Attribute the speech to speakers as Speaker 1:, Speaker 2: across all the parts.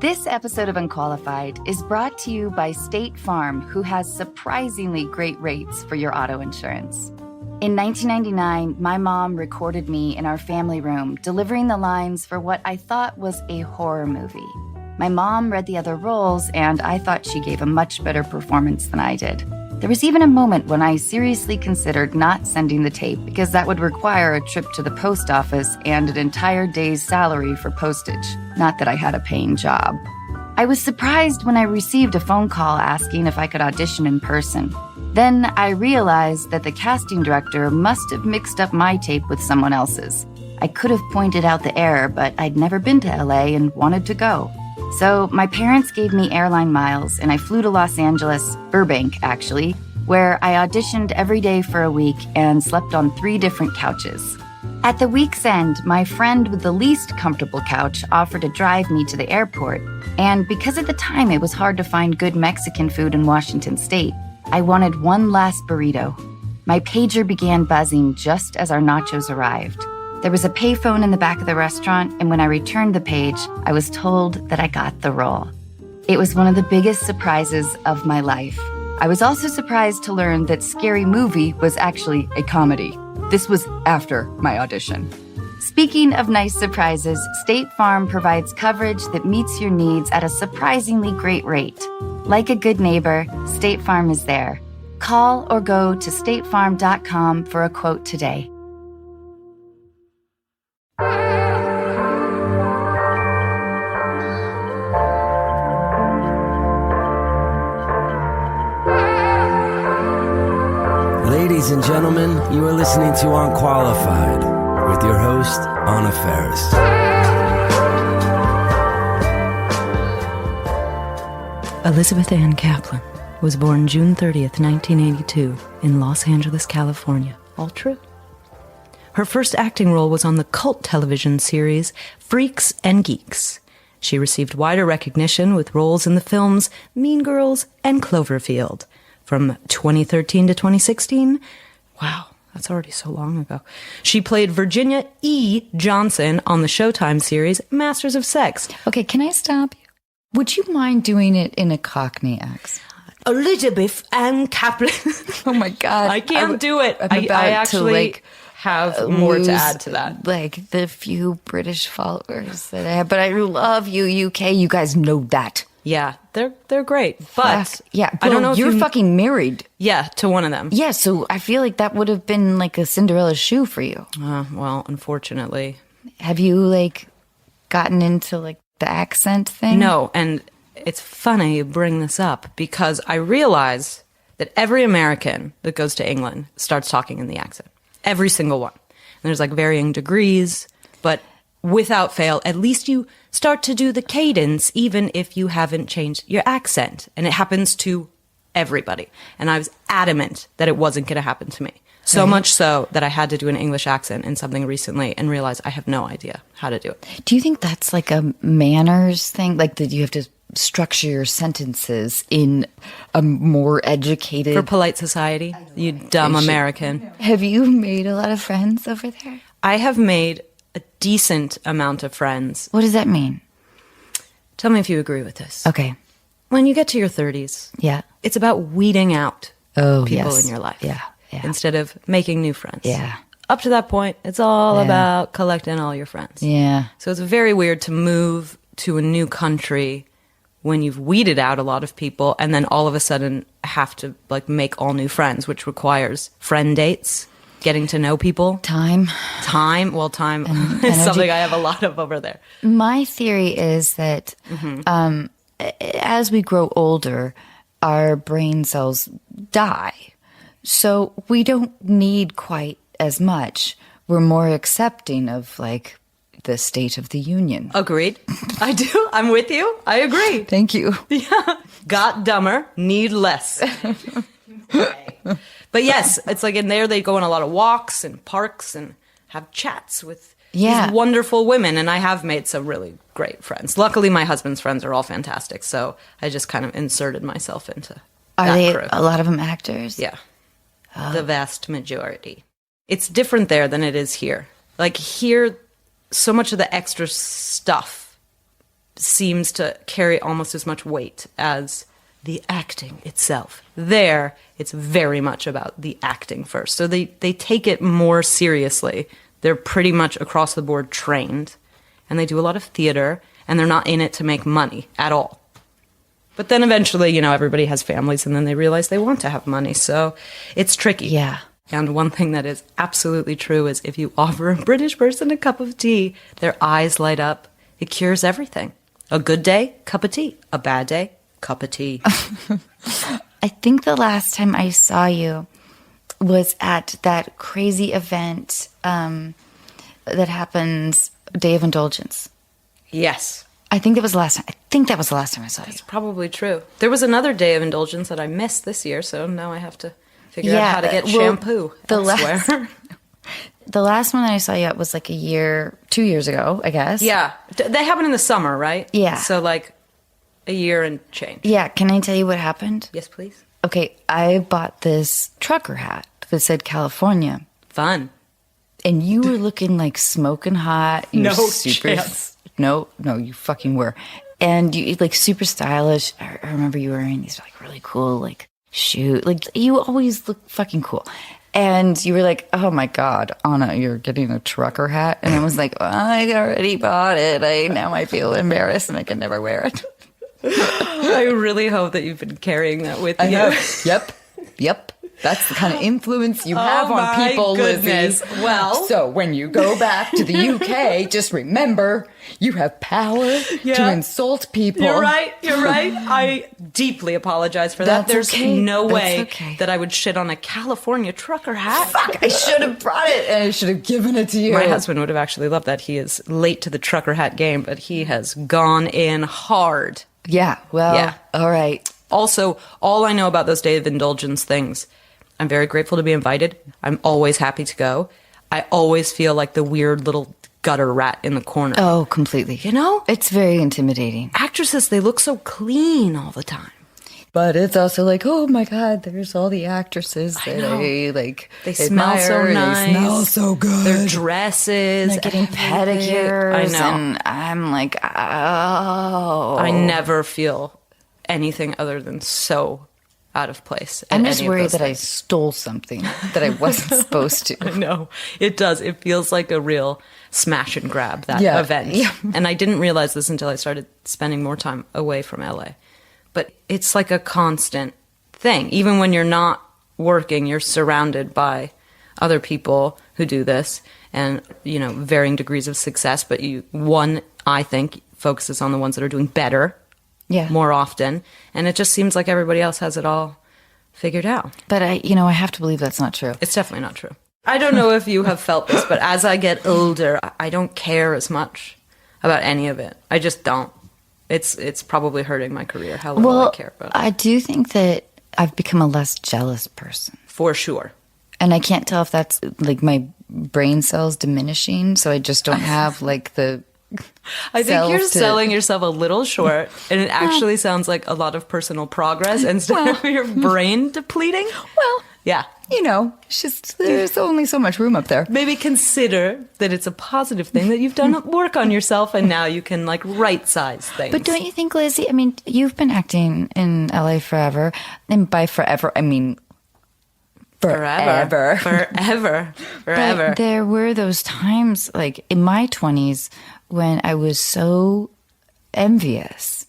Speaker 1: This episode of Unqualified is brought to you by State Farm, who has surprisingly great rates for your auto insurance. In 1999, my mom recorded me in our family room, delivering the lines for what I thought was a horror movie. My mom read the other roles, and I thought she gave a much better performance than I did. There was even a moment when I seriously considered not sending the tape because that would require a trip to the post office and an entire day's salary for postage. Not that I had a paying job. I was surprised when I received a phone call asking if I could audition in person. Then I realized that the casting director must have mixed up my tape with someone else's. I could have pointed out the error, but I'd never been to LA and wanted to go. So my parents gave me airline miles, and I flew to Los Angeles, Burbank actually, where I auditioned every day for a week and slept on 3 different couches. At the week's end, my friend with the least comfortable couch offered to drive me to the airport, and because at the time it was hard to find good Mexican food in Washington State, I wanted one last burrito. My pager began buzzing just as our nachos arrived. There was a payphone in the back of the restaurant, and when I returned the page, I was told that I got the role. It was one of the biggest surprises of my life. I was also surprised to learn that Scary Movie was actually a comedy. This was after my audition. Speaking of nice surprises, State Farm provides coverage that meets your needs at a surprisingly great rate. Like a good neighbor, State Farm is there. Call or go to statefarm.com for a quote today.
Speaker 2: Ladies and gentlemen, you are listening to Unqualified with your host, Anna Faris.
Speaker 3: Elizabeth Ann Caplan was born June 30th, 1982, in Los Angeles, California. All true. Her first acting role was on the cult television series Freaks and Geeks. She received wider recognition with roles in the films Mean Girls and Cloverfield. From 2013 to 2016, wow, that's already so long ago, she played Virginia E. Johnson on the Showtime series Masters of Sex.
Speaker 1: Okay, can I stop you? Would you mind doing it in a Cockney accent?
Speaker 3: Elizabeth and Caplan.
Speaker 1: Oh my God.
Speaker 3: I can't do it. I actually have more to add to that.
Speaker 1: Like the few British followers that I have, but I love you, UK. You guys know that.
Speaker 3: Yeah, they're great. But
Speaker 1: yeah,
Speaker 3: I don't know if
Speaker 1: you're fucking married.
Speaker 3: Yeah, to one of them.
Speaker 1: Yeah, so I feel like that would have been like a Cinderella shoe for you.
Speaker 3: Well, unfortunately.
Speaker 1: Have you like gotten into like the accent thing?
Speaker 3: No, and it's funny you bring this up because I realize that every American that goes to England starts talking in the accent. Every single one. And there's like varying degrees, but without fail, at least you start to do the cadence even if you haven't changed your accent. And it happens to everybody. And I was adamant that it wasn't going to happen to me. So much so that I had to do an English accent in something recently and realized I have no idea how to do it.
Speaker 1: Do you think that's like a manners thing? Like that you have to structure your sentences in a more educated...
Speaker 3: For polite society, you dumb American.
Speaker 1: Have you made a lot of friends over there?
Speaker 3: I have made a decent amount of friends.
Speaker 1: What does that mean?
Speaker 3: Tell me if you agree with this.
Speaker 1: Okay.
Speaker 3: When you get to your 30s,
Speaker 1: yeah,
Speaker 3: it's about weeding out people
Speaker 1: yes.
Speaker 3: in your life.
Speaker 1: Yeah.
Speaker 3: Instead of making new friends.
Speaker 1: Yeah.
Speaker 3: Up to that point, it's all about collecting all your friends.
Speaker 1: Yeah.
Speaker 3: So it's very weird to move to a new country when you've weeded out a lot of people and then all of a sudden have to like make all new friends, which requires friend dates, getting to know people.
Speaker 1: Time.
Speaker 3: Well, time is something I have a lot of over there.
Speaker 1: My theory is that as we grow older, our brain cells die. So we don't need quite as much. We're more accepting of like the state of the union.
Speaker 3: Agreed. I do. I'm with you. I agree.
Speaker 1: Thank you.
Speaker 3: Yeah. Got dumber, need less. But yes, it's like in there they go on a lot of walks and parks and have chats with these wonderful women. And I have made some really great friends. Luckily, my husband's friends are all fantastic. So I just kind of inserted myself into that crew.
Speaker 1: A lot of them actors?
Speaker 3: Yeah. The vast majority. It's different there than it is here. Like here, so much of the extra stuff seems to carry almost as much weight as the acting itself. There, it's very much about the acting first. So they take it more seriously. They're pretty much across the board trained, and they do a lot of theater, and they're not in it to make money at all. But then eventually, everybody has families, and then they realize they want to have money, so it's tricky.
Speaker 1: Yeah.
Speaker 3: And one thing that is absolutely true is if you offer a British person a cup of tea, their eyes light up. It cures everything. A good day, cup of tea. A bad day, cup of tea.
Speaker 1: I think the last time I saw you was at that crazy event that happens, Day of Indulgence.
Speaker 3: Yes.
Speaker 1: I think that was the last time. I think that was the last time I saw you.
Speaker 3: That's probably true. There was another Day of Indulgence that I missed this year, so now I have to figure out how to get shampoo elsewhere.
Speaker 1: The last one that I saw you at was like 2 years ago, I guess.
Speaker 3: Yeah. They happen in the summer, right?
Speaker 1: Yeah.
Speaker 3: So like a year and change.
Speaker 1: Yeah. Can I tell you what happened?
Speaker 3: Yes, please.
Speaker 1: Okay. I bought this trucker hat that said California.
Speaker 3: Fun.
Speaker 1: And you were looking like smoking hot. You
Speaker 3: No
Speaker 1: were super,
Speaker 3: chance.
Speaker 1: No, you fucking were. And you like super stylish. I remember you wearing these like really cool like shoes. Like you always look fucking cool. And you were like, oh my God, Anna, you're getting a trucker hat. And I was like, well, I already bought it. Now I feel embarrassed and I can never wear it.
Speaker 3: I really hope that you've been carrying that with you.
Speaker 1: I know. Yep. That's the kind of influence you have on people,
Speaker 3: goodness.
Speaker 1: Lizzy.
Speaker 3: Well,
Speaker 1: so when you go back to the UK, just remember you have power to insult people.
Speaker 3: You're right. I deeply apologize for that.
Speaker 1: That's
Speaker 3: There's
Speaker 1: okay.
Speaker 3: no
Speaker 1: That's
Speaker 3: way
Speaker 1: okay.
Speaker 3: that I would shit on a California trucker hat.
Speaker 1: Fuck, I should have brought it and I should have given it to you.
Speaker 3: My husband would have actually loved that. He is late to the trucker hat game, but he has gone in hard.
Speaker 1: Yeah, well,
Speaker 3: Yeah.
Speaker 1: all right.
Speaker 3: Also, all I know about those Day of Indulgence things, I'm very grateful to be invited. I'm always happy to go. I always feel like the weird little gutter rat in the corner.
Speaker 1: Oh, completely.
Speaker 3: You know?
Speaker 1: It's very intimidating.
Speaker 3: Actresses, they look so clean all the time.
Speaker 1: But it's also like, oh my God, there's all the actresses that
Speaker 3: They smell so
Speaker 1: admire,
Speaker 3: nice.
Speaker 1: They smell so good.
Speaker 3: Their dresses.
Speaker 1: They're getting
Speaker 3: everything.
Speaker 1: pedicures.
Speaker 3: I know.
Speaker 1: And I'm like, oh.
Speaker 3: I never feel anything other than so out of place.
Speaker 1: I'm just worried that I stole something that I wasn't supposed to.
Speaker 3: No, it does. It feels like a real smash and grab, that event.
Speaker 1: Yeah.
Speaker 3: And I didn't realize this until I started spending more time away from LA. But it's like a constant thing. Even when you're not working, you're surrounded by other people who do this and, varying degrees of success. But one, I think, focuses on the ones that are doing better more often. And it just seems like everybody else has it all figured out.
Speaker 1: But I have to believe that's not true.
Speaker 3: It's definitely not true. I don't know if you have felt this, but as I get older, I don't care as much about any of it. I just don't. It's probably hurting my career, how little I care about it.
Speaker 1: I do think that I've become a less jealous person.
Speaker 3: For sure.
Speaker 1: And I can't tell if that's like my brain cells diminishing, so I just don't have like the
Speaker 3: I think you're selling yourself a little short, and it actually sounds like a lot of personal progress instead of your brain depleting.
Speaker 1: Well,
Speaker 3: yeah.
Speaker 1: It's just there's only so much room up there.
Speaker 3: Maybe consider that it's a positive thing that you've done work on yourself, and now you can right size things.
Speaker 1: But don't you think, Lizzy? I mean, you've been acting in LA forever, and by forever, I mean forever.
Speaker 3: Forever.
Speaker 1: But there were those times, like in my 20s, when I was so envious.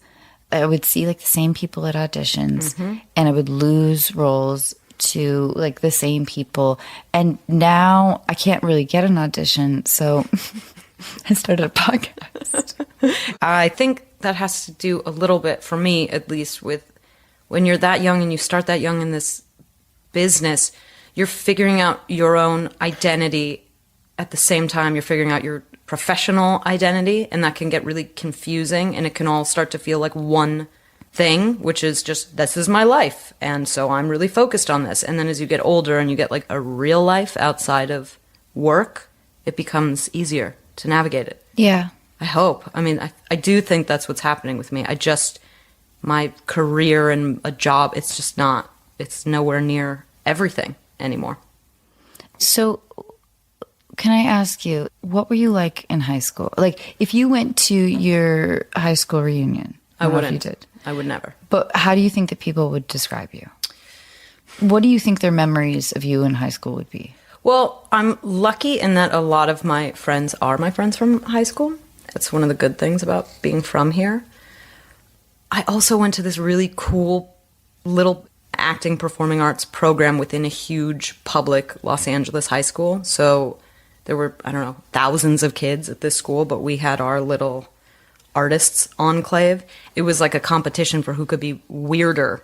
Speaker 1: I would see like the same people at auditions, and I would lose roles to like the same people. And now I can't really get an audition, so I started a podcast.
Speaker 3: I think that has to do a little bit, for me at least, with when you're that young and you start that young in this business, you're figuring out your own identity at the same time you're figuring out your professional identity, and that can get really confusing, and it can all start to feel like one thing, which is just, this is my life, and so I'm really focused on this. And then as you get older and you get like a real life outside of work, it becomes easier to navigate it.
Speaker 1: Yeah.
Speaker 3: I hope. I mean, I do think that's what's happening with me. My career and a job, it's nowhere near everything anymore.
Speaker 1: So can I ask you, what were you like in high school? Like, if you went to your high school reunion,
Speaker 3: I
Speaker 1: don't know if
Speaker 3: wouldn't.
Speaker 1: you did.
Speaker 3: I would never.
Speaker 1: But how do you think that people would describe you? What do you think their memories of you in high school would be?
Speaker 3: Well, I'm lucky in that a lot of my friends are my friends from high school. It's one of the good things about being from here. I also went to this really cool little acting performing arts program within a huge public Los Angeles high school. So there were, I don't know, thousands of kids at this school, but we had our little artists enclave. It was like a competition for who could be weirder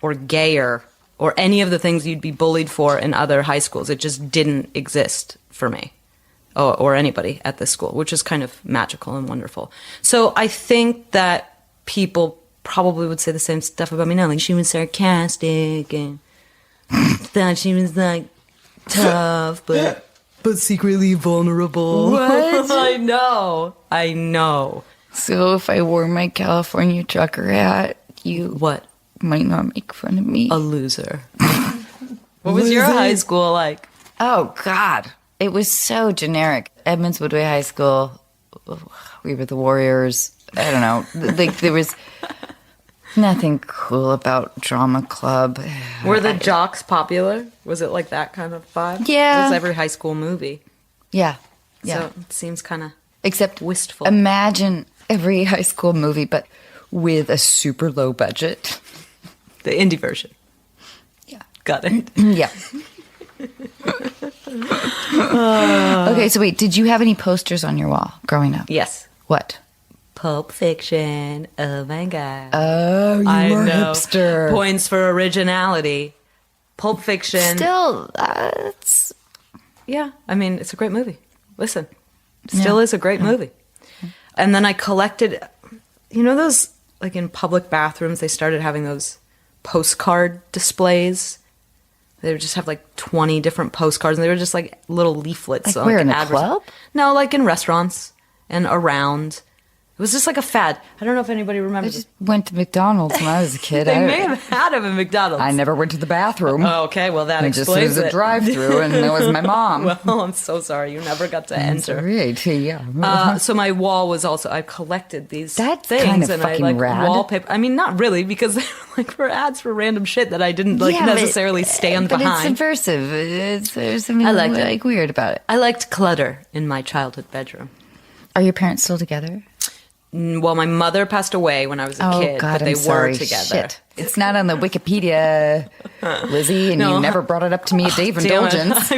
Speaker 3: or gayer or any of the things you'd be bullied for in other high schools. It just didn't exist for me or anybody at this school, which is kind of magical and wonderful. So I think that people probably would say the same stuff about me now. Like, she was sarcastic and thought she was like tough, but secretly vulnerable.
Speaker 1: What?
Speaker 3: I know.
Speaker 1: So if I wore my California trucker hat, you
Speaker 3: What?
Speaker 1: might not make fun of me.
Speaker 3: A loser. What was your high school like?
Speaker 1: Oh, God. It was so generic. Edmonds Woodway High School, we were the Warriors. I don't know. Like, there was nothing cool about drama club.
Speaker 3: Were the jocks popular? Was it like that kind of vibe?
Speaker 1: Yeah.
Speaker 3: It was every high school movie.
Speaker 1: Yeah.
Speaker 3: So it seems kind of
Speaker 1: Except
Speaker 3: wistful.
Speaker 1: Imagine every high school movie, but with a super low budget.
Speaker 3: The indie version.
Speaker 1: Yeah.
Speaker 3: Got it.
Speaker 1: Yeah. Okay, so wait, did you have any posters on your wall growing up?
Speaker 3: Yes.
Speaker 1: What?
Speaker 3: Pulp Fiction. Oh my God.
Speaker 1: Oh, you were hipster.
Speaker 3: Points for originality. Pulp Fiction.
Speaker 1: Still, it's...
Speaker 3: Yeah, I mean, it's a great movie. Listen, still is a great movie. And then I collected, you know those, like in public bathrooms, they started having those postcard displays. They would just have like 20 different postcards, and they were just like little leaflets.
Speaker 1: Like where, in a club?
Speaker 3: No, like in restaurants and around. It was just like a fad. I don't know if anybody
Speaker 1: I
Speaker 3: remembers.
Speaker 1: just went to McDonald's when I was a kid.
Speaker 3: They may have had them in McDonald's.
Speaker 1: I never went to the bathroom.
Speaker 3: Oh, okay, well that
Speaker 1: I just
Speaker 3: explains
Speaker 1: was a
Speaker 3: it.
Speaker 1: drive-through, and that was my mom.
Speaker 3: Well, I'm so sorry. You never got to enter.
Speaker 1: Right, yeah.
Speaker 3: So my wall was also, I collected these
Speaker 1: That's
Speaker 3: things
Speaker 1: kind of
Speaker 3: and
Speaker 1: fucking
Speaker 3: I like
Speaker 1: rad.
Speaker 3: wallpaper. I mean, not really, because they were like for ads for random shit that I didn't like
Speaker 1: Yeah, but-
Speaker 3: necessarily stand
Speaker 1: but
Speaker 3: behind.
Speaker 1: it's subversive. There's something
Speaker 3: I liked it.
Speaker 1: like weird about it.
Speaker 3: I liked clutter in my childhood bedroom.
Speaker 1: Are your parents still together?
Speaker 3: Well, my mother passed away when I was a kid, but they
Speaker 1: I'm sorry.
Speaker 3: were together.
Speaker 1: Shit. It's not on the Wikipedia, Lizzie, and
Speaker 3: No.
Speaker 1: you never brought it up to me at Dave
Speaker 3: Damn it.
Speaker 1: Indulgence.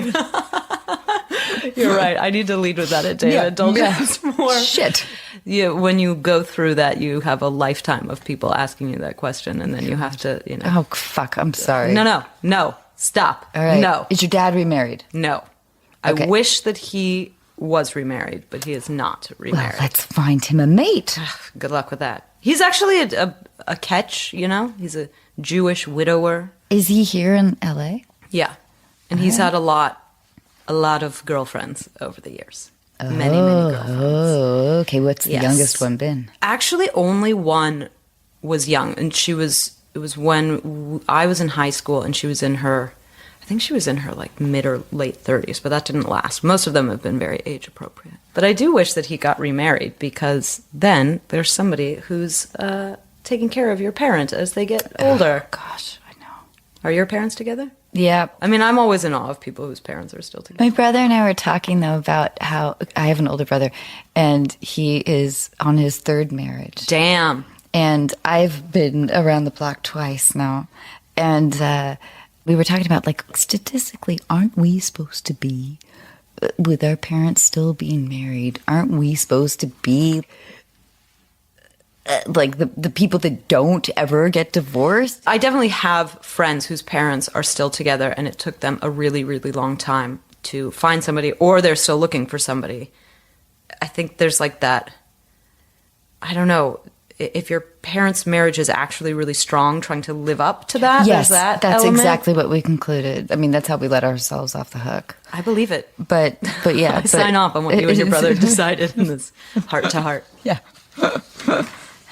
Speaker 3: You're right. I need to lead with that at David
Speaker 1: Yeah,
Speaker 3: Indulgence more.
Speaker 1: Shit.
Speaker 3: Yeah, when you go through that, you have a lifetime of people asking you that question, and then you have to, you know.
Speaker 1: Oh, fuck. I'm sorry.
Speaker 3: No. Stop.
Speaker 1: All right.
Speaker 3: No.
Speaker 1: Is your dad remarried?
Speaker 3: No.
Speaker 1: Okay.
Speaker 3: I wish that he was remarried, but he is not
Speaker 1: Well,
Speaker 3: remarried.
Speaker 1: let's find him a mate.
Speaker 3: Good luck with that. He's actually a catch, you know? He's a Jewish widower.
Speaker 1: Is he here in L.A.?
Speaker 3: Yeah. And he's had a lot of girlfriends over the years. Many girlfriends.
Speaker 1: Oh, okay. What's the
Speaker 3: Yes.
Speaker 1: youngest one been?
Speaker 3: Actually, only one was young, and it was when I was in high school, and she was in her, I think she was in her like mid or late 30s, but that didn't last. Most of them have been very age appropriate. But I do wish that he got remarried, because then there's somebody who's taking care of your parent as they get older.
Speaker 1: Oh, gosh, I know.
Speaker 3: Are your parents together?
Speaker 1: Yeah.
Speaker 3: I mean, I'm always in awe of people whose parents are still together.
Speaker 1: My brother and I were talking, though, about how I have an older brother, and he is on his third marriage.
Speaker 3: Damn.
Speaker 1: And I've been around the block twice now. And we were talking about, like, statistically, aren't we supposed to be, with our parents still being married, aren't we supposed to be, like, the people that don't ever get divorced?
Speaker 3: I definitely have friends whose parents are still together, and it took them a really, really long time to find somebody, or they're still looking for somebody. I think there's like that, I don't know, if your parents' marriage is actually really strong, trying to live up to that.
Speaker 1: Yes,
Speaker 3: there's that
Speaker 1: that's
Speaker 3: element.
Speaker 1: exactly what we concluded. I mean, that's how we let ourselves off the hook.
Speaker 3: I believe it.
Speaker 1: But yeah.
Speaker 3: I sign off on what you and your brother decided in this heart to heart.
Speaker 1: Yeah.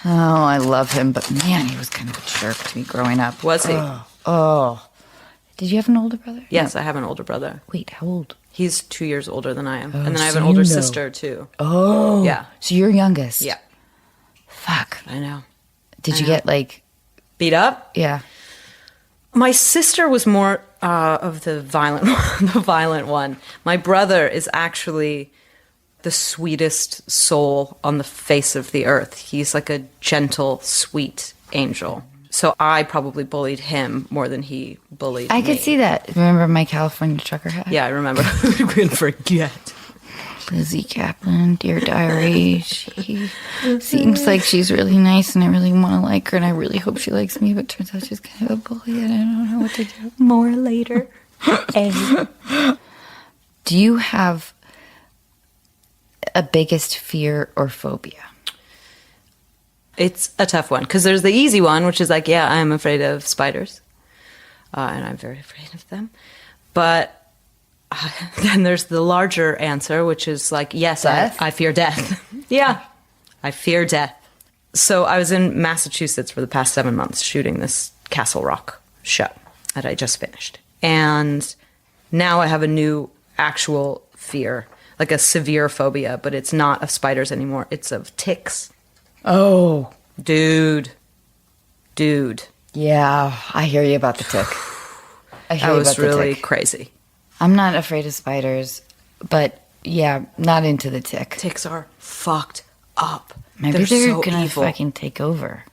Speaker 1: Oh, I love him, but man, he was kind of a jerk to me growing up.
Speaker 3: Was he?
Speaker 1: Oh. Did you have an older brother?
Speaker 3: Yes, I have an older brother.
Speaker 1: Wait, how old?
Speaker 3: He's 2 years older than I am.
Speaker 1: Oh,
Speaker 3: and then I have
Speaker 1: so
Speaker 3: an older
Speaker 1: you know.
Speaker 3: sister, too.
Speaker 1: Oh.
Speaker 3: Yeah.
Speaker 1: So you're youngest.
Speaker 3: Yeah.
Speaker 1: Fuck.
Speaker 3: I know.
Speaker 1: Did you get, like...
Speaker 3: Beat up?
Speaker 1: Yeah.
Speaker 3: My sister was more of the violent one. My brother is actually the sweetest soul on the face of the earth. He's like a gentle, sweet angel. So I probably bullied him more than he bullied me.
Speaker 1: I could see that. Remember my California trucker hat?
Speaker 3: Yeah, I remember. Who couldn't forget?
Speaker 1: Lizzy Caplan, Dear Diary. She seems like she's really nice and I really want to like her and I really hope she likes me, but turns out she's kind of a bully and I don't know what to do. More later. Do you have a biggest fear or phobia?
Speaker 3: It's a tough one because there's the easy one, which is like, yeah, I'm afraid of spiders. And I'm very afraid of them. But then there's the larger answer, which is like, yes, I fear death. Yeah, I fear death. So I was in Massachusetts for the past 7 months shooting this Castle Rock show that I just finished. And now I have a new actual fear, like a severe phobia, but it's not of spiders anymore. It's of ticks.
Speaker 1: Oh.
Speaker 3: Dude.
Speaker 1: Yeah, I hear you about the tick.
Speaker 3: That was really crazy.
Speaker 1: I'm not afraid of spiders, but yeah, not into the tick.
Speaker 3: Ticks are fucked up.
Speaker 1: Maybe they're
Speaker 3: so
Speaker 1: gonna
Speaker 3: evil.
Speaker 1: fucking take over.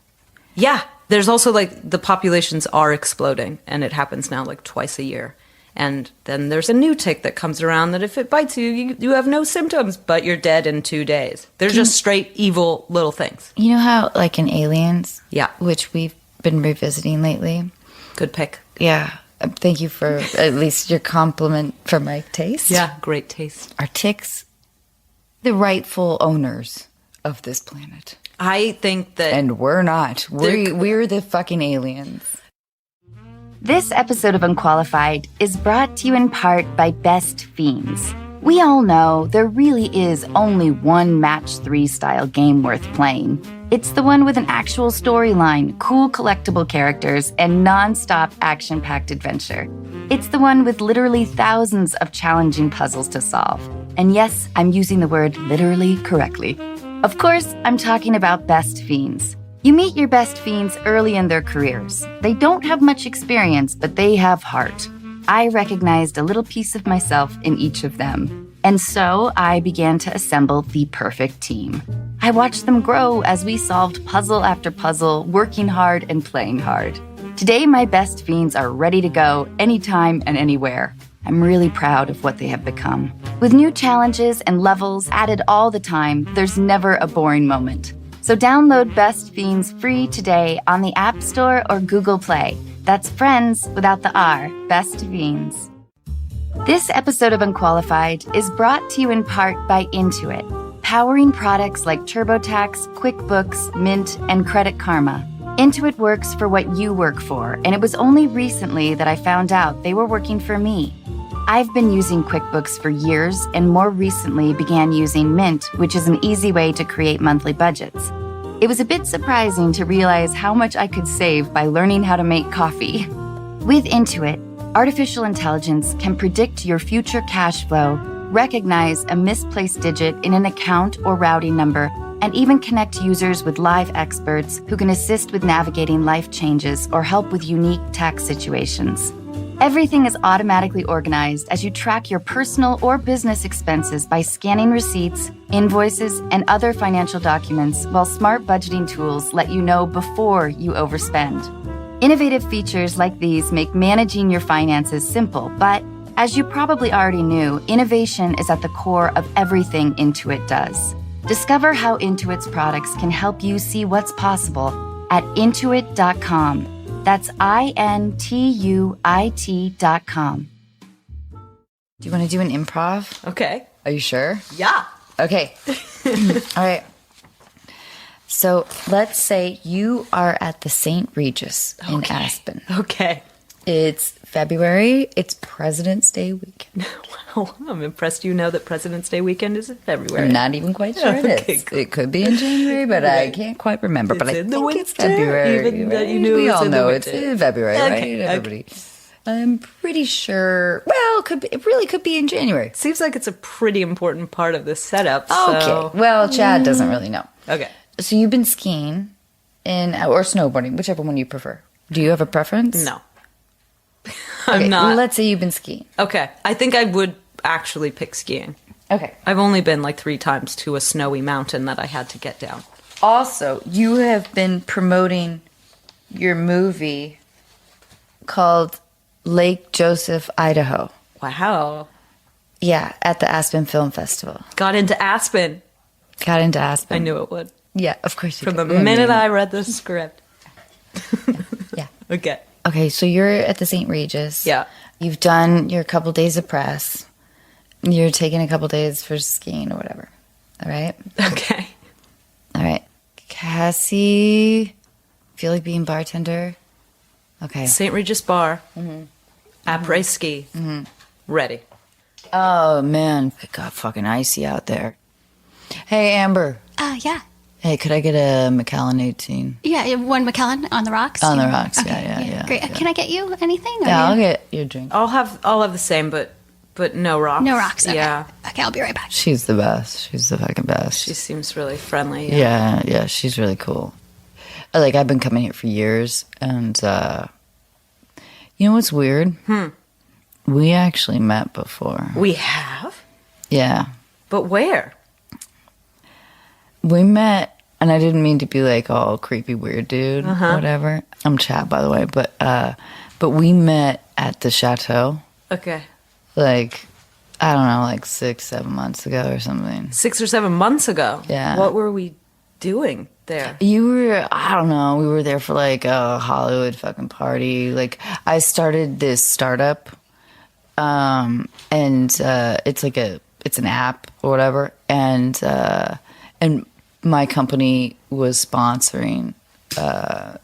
Speaker 3: Yeah. There's also like the populations are exploding and it happens now like twice a year. And then there's a new tick that comes around that if it bites you, you have no symptoms, but you're dead in 2 days. They're just straight evil little things.
Speaker 1: You know how, like in Aliens?
Speaker 3: Yeah.
Speaker 1: Which we've been revisiting lately?
Speaker 3: Good pick.
Speaker 1: Yeah. Thank you for at least your compliment for my taste.
Speaker 3: Yeah, great taste.
Speaker 1: Are ticks the rightful owners of this planet?
Speaker 3: I think that...
Speaker 1: And we're not. We're the fucking aliens.
Speaker 4: This episode of Unqualified is brought to you in part by Best Fiends. We all know there really is only one Match 3 style game worth playing. It's the one with an actual storyline, cool collectible characters, and non-stop action-packed adventure. It's the one with literally thousands of challenging puzzles to solve. And yes, I'm using the word literally correctly. Of course, I'm talking about Best Fiends. You meet your best fiends early in their careers. They don't have much experience, but they have heart. I recognized a little piece of myself in each of them. And so I began to assemble the perfect team. I watched them grow as we solved puzzle after puzzle, working hard and playing hard. Today, my best fiends are ready to go anytime and anywhere. I'm really proud of what they have become. With new challenges and levels added all the time, there's never a boring moment. So download Best Fiends free today on the App Store or Google Play. That's friends without the R, Best Fiends. This episode of Unqualified is brought to you in part by Intuit, powering products like TurboTax, QuickBooks, Mint, and Credit Karma. Intuit works for what you work for, and it was only recently that I found out they were working for me. I've been using QuickBooks for years and more recently began using Mint, which is an easy way to create monthly budgets. It was a bit surprising to realize how much I could save by learning how to make coffee. With Intuit, artificial intelligence can predict your future cash flow, recognize a misplaced digit in an account or routing number, and even connect users with live experts who can assist with navigating life changes or help with unique tax situations. Everything is automatically organized as you track your personal or business expenses by scanning receipts, invoices, and other financial documents, while smart budgeting tools let you know before you overspend. Innovative features like these make managing your finances simple, but as you probably already knew, innovation is at the core of everything Intuit does. Discover how Intuit's products can help you see what's possible at Intuit.com. That's INTUIT.com.
Speaker 1: Do you want to do an improv?
Speaker 3: Okay.
Speaker 1: Are you sure?
Speaker 3: Yeah.
Speaker 1: Okay. All right. So let's say you are at the St. Regis in Aspen.
Speaker 3: Okay.
Speaker 1: It's February. It's President's Day weekend.
Speaker 3: Wow, I'm impressed you know that President's Day weekend is in February.
Speaker 1: I'm not even quite sure it is.
Speaker 3: Cool.
Speaker 1: It could be in January, but I can't quite remember. But I think it's February.
Speaker 3: Even that you knew
Speaker 1: we
Speaker 3: it was
Speaker 1: all
Speaker 3: in the
Speaker 1: know
Speaker 3: winter.
Speaker 1: it's in February,
Speaker 3: Okay,
Speaker 1: right?
Speaker 3: okay.
Speaker 1: Everybody.
Speaker 4: I'm pretty sure. Well, it really could be in January.
Speaker 3: Seems like it's a pretty important part of this setup.
Speaker 4: Okay.
Speaker 3: So.
Speaker 4: Well, Chad doesn't really know.
Speaker 3: Okay.
Speaker 4: So you've been skiing or snowboarding, whichever one you prefer. Do you have a preference?
Speaker 3: No.
Speaker 4: Okay,
Speaker 3: I'm not.
Speaker 4: Let's say you've been skiing.
Speaker 3: Okay. I think I would actually pick skiing.
Speaker 4: Okay.
Speaker 3: I've only been like 3 times to a snowy mountain that I had to get down.
Speaker 4: Also, you have been promoting your movie called Lake Joseph, Idaho.
Speaker 3: Wow.
Speaker 4: Yeah, at the Aspen Film Festival.
Speaker 3: Got into Aspen.
Speaker 4: Got into Aspen.
Speaker 3: I knew it would.
Speaker 4: Yeah, of course you
Speaker 3: From the
Speaker 4: did.
Speaker 3: minute I read the script.
Speaker 4: Yeah.
Speaker 3: Okay.
Speaker 4: Okay, so you're at the St. Regis.
Speaker 3: Yeah.
Speaker 4: You've done your couple days of press. You're taking a couple days for skiing or whatever. All right?
Speaker 3: Okay.
Speaker 4: All right. Cassie, feel like being bartender? Okay.
Speaker 3: St. Regis Bar. Mm-hmm. Après ski. Mm-hmm. Ready.
Speaker 4: Oh, man. It got fucking icy out there. Hey, Amber.
Speaker 5: Yeah.
Speaker 4: Hey, could I get a Macallan 18?
Speaker 5: Yeah, one Macallan on the rocks.
Speaker 4: On the rocks,
Speaker 5: Okay,
Speaker 4: yeah.
Speaker 5: Great. Can I get you anything? Or
Speaker 4: Yeah, I'll
Speaker 5: you-
Speaker 4: get your drink.
Speaker 3: I'll have the same, but no rocks.
Speaker 5: No rocks. Okay.
Speaker 3: Yeah.
Speaker 5: Okay, I'll be right back.
Speaker 4: She's the best. She's the fucking best.
Speaker 3: She seems really friendly.
Speaker 4: Yeah, she's really cool. Like, I've been coming here for years, and you know what's weird? We actually met before.
Speaker 3: We have?
Speaker 4: Yeah.
Speaker 3: But where?
Speaker 4: We met, and I didn't mean to be like all creepy weird dude, whatever. I'm Chad, by the way, but we met at the chateau,
Speaker 3: Okay.
Speaker 4: like, I don't know, like 6-7 months ago or something.
Speaker 3: 6 or 7 months ago.
Speaker 4: Yeah.
Speaker 3: What were we doing there?
Speaker 4: You were, I don't know, we were there for like a Hollywood fucking party. Like, I started this startup, and it's an app or whatever, and my company was sponsoring,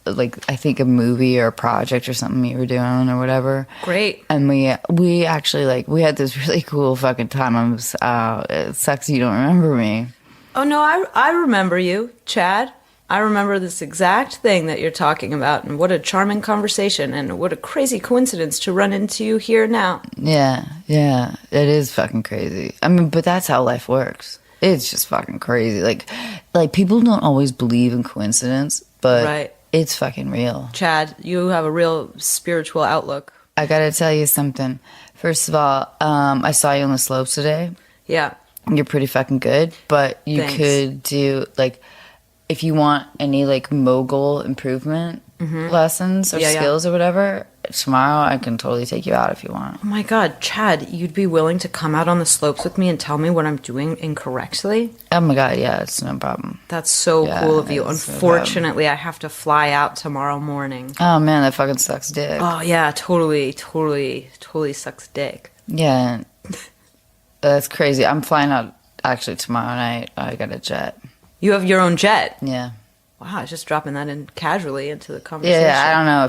Speaker 4: like, I think a movie or a project or something you were doing or whatever.
Speaker 3: Great.
Speaker 4: And we actually, like, we had this really cool fucking time. It sucks you don't remember me.
Speaker 3: Oh, no, I remember you, Chad. I remember this exact thing that you're talking about, and what a charming conversation, and what a crazy coincidence to run into you here now.
Speaker 4: Yeah, it is fucking crazy. I mean, but that's how life works. It's just fucking crazy. Like people don't always believe in coincidence, but
Speaker 3: Right.
Speaker 4: It's fucking real.
Speaker 3: Chad, you have a real spiritual outlook.
Speaker 4: I gotta tell you something. First of all, I saw you on the slopes today.
Speaker 3: Yeah.
Speaker 4: You're pretty fucking good, but you
Speaker 3: Thanks.
Speaker 4: could do, like, if you want any, like, mogul improvement lessons or
Speaker 3: Yeah, yeah.
Speaker 4: skills or whatever, tomorrow I can totally take you out if you want.
Speaker 3: Oh my God, Chad, you'd be willing to come out on the slopes with me and tell me what I'm doing incorrectly?
Speaker 4: Oh my God, yeah, it's no problem.
Speaker 3: That's so
Speaker 4: Yeah,
Speaker 3: cool of you.
Speaker 4: it's no
Speaker 3: Unfortunately, I have to fly out tomorrow morning.
Speaker 4: Oh man, that fucking sucks dick.
Speaker 3: Oh yeah, totally sucks dick.
Speaker 4: Yeah, that's crazy. I'm flying out actually tomorrow night. I got a jet.
Speaker 3: You have your own jet.
Speaker 4: Yeah.
Speaker 3: Wow, I was just dropping that in casually into the conversation.
Speaker 4: Yeah, I don't know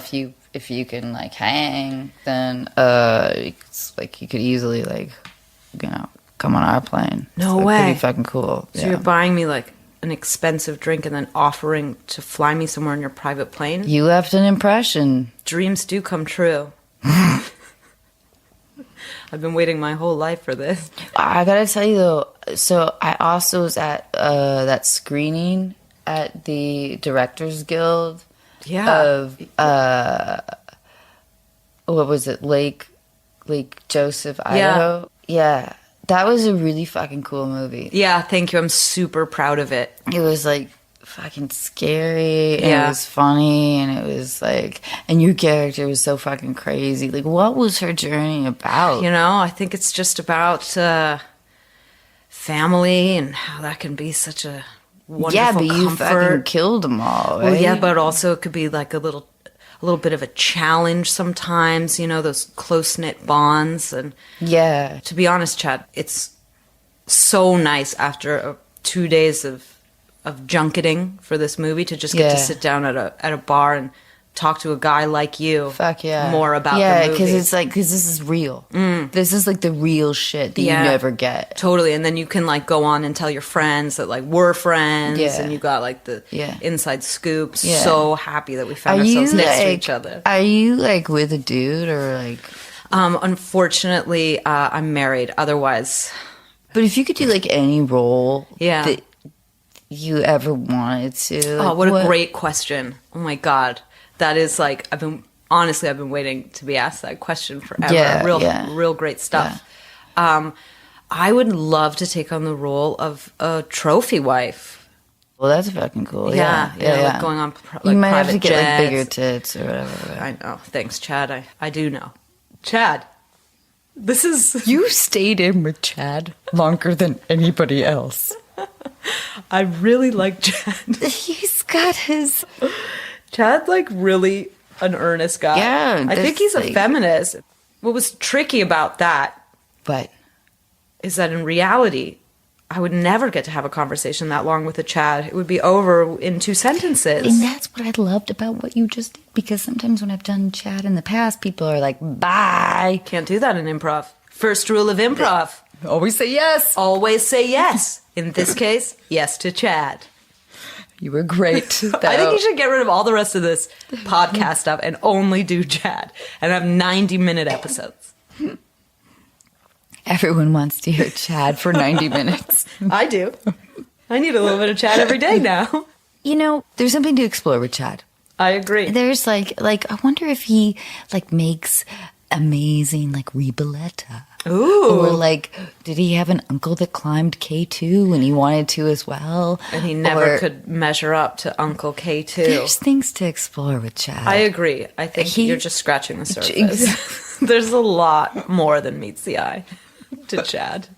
Speaker 4: if you can, like, hang, then it's like you could easily, like, you know, come on our plane.
Speaker 3: No
Speaker 4: It
Speaker 3: way.
Speaker 4: could be fucking cool.
Speaker 3: So you're buying me like an expensive drink and then offering to fly me somewhere in your private plane?
Speaker 4: You left an impression.
Speaker 3: Dreams do come true. I've been waiting my whole life for this.
Speaker 4: I gotta tell you though, so I also was at that screening at the Directors Guild
Speaker 3: Yeah.
Speaker 4: of what was it, Lake Joseph, Idaho? Yeah. That was a really fucking cool movie.
Speaker 3: Yeah, thank you. I'm super proud of it.
Speaker 4: It was like fucking scary, and
Speaker 3: Yeah.
Speaker 4: it was funny, and it was like, and your character was so fucking crazy. Like, what was her journey about?
Speaker 3: You know, I think it's just about family and how that can be such a wonderful
Speaker 4: yeah, but you fucking
Speaker 3: comfort.
Speaker 4: killed them all, right?
Speaker 3: Well, yeah, but also it could be like a little bit of a challenge sometimes, you know, those close-knit bonds. And
Speaker 4: yeah,
Speaker 3: to be honest, Chad, it's so nice after 2 days of junketing for this movie to just get
Speaker 4: Yeah.
Speaker 3: to sit down at a bar and talk to a guy like you.
Speaker 4: Fuck yeah.
Speaker 3: More about the
Speaker 4: Yeah,
Speaker 3: movie.
Speaker 4: because this is real. This is like the real shit that you never get.
Speaker 3: Totally. And then you can like go on and tell your friends that like we're friends,
Speaker 4: Yeah.
Speaker 3: and you got like the inside scoop.
Speaker 4: Yeah.
Speaker 3: So happy that we found ourselves next to each other.
Speaker 4: Are you like with a dude or like?
Speaker 3: Unfortunately, I'm married. Otherwise,
Speaker 4: But if you could do like any role
Speaker 3: Yeah.
Speaker 4: that you ever wanted to.
Speaker 3: oh,
Speaker 4: like,
Speaker 3: what a great question. Oh my God. That is like, I've been waiting to be asked that question forever.
Speaker 4: Yeah,
Speaker 3: Real great stuff. I would love to take on the role of a trophy wife.
Speaker 4: Well, that's fucking cool.
Speaker 3: Yeah. Like going on like
Speaker 4: you might
Speaker 3: private
Speaker 4: have to get
Speaker 3: jets.
Speaker 4: like bigger tits or whatever.
Speaker 3: I know. Thanks, Chad. I do know. Chad, this is...
Speaker 4: You stayed in with Chad longer than anybody else.
Speaker 3: I really like Chad.
Speaker 4: He's got his.
Speaker 3: Chad's like really an earnest guy.
Speaker 4: Yeah,
Speaker 3: I think he's a
Speaker 4: like-
Speaker 3: feminist. What was tricky about that
Speaker 4: But
Speaker 3: is that in reality, I would never get to have a conversation that long with a Chad. It would be over in 2 sentences.
Speaker 4: and that's what I loved about what you just did. Because sometimes when I've done Chad in the past, people are like, "Bye."
Speaker 3: Can't do that in improv. First rule of improv.
Speaker 4: Always say yes.
Speaker 3: Always say yes. In this case, yes to Chad.
Speaker 4: You were great.
Speaker 3: I think you should get rid of all the rest of this podcast stuff and only do Chad and have 90-minute episodes.
Speaker 4: Everyone wants to hear Chad for 90 minutes.
Speaker 3: I do. I need a little bit of Chad every day now.
Speaker 4: You know, there's something to explore with Chad.
Speaker 3: I agree.
Speaker 4: There's like I wonder if he like makes amazing like ribolletta.
Speaker 3: Ooh.
Speaker 4: Or like, did he have an uncle that climbed K2 and he wanted to as well?
Speaker 3: And he never
Speaker 4: Or-
Speaker 3: could measure up to Uncle K2.
Speaker 4: There's things to explore with Chad.
Speaker 3: I agree. I think you're just scratching the surface. There's a lot more than meets the eye to Chad.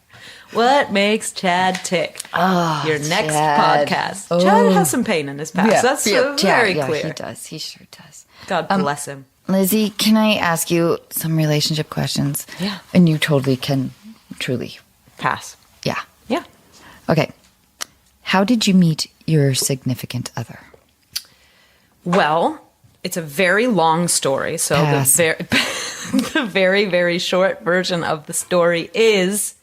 Speaker 3: What makes Chad tick? Your next
Speaker 4: Chad.
Speaker 3: podcast. Chad has some pain in his past. That's very clear.
Speaker 4: He does. He sure does.
Speaker 3: God bless him.
Speaker 4: Lizzy, can I ask you some relationship questions?
Speaker 3: Yeah.
Speaker 4: And you totally can, truly.
Speaker 3: Pass.
Speaker 4: Yeah.
Speaker 3: Yeah.
Speaker 4: Okay. How did you meet your significant other?
Speaker 3: Well, it's a very long story. So
Speaker 4: Pass.
Speaker 3: the very, very short version of the story is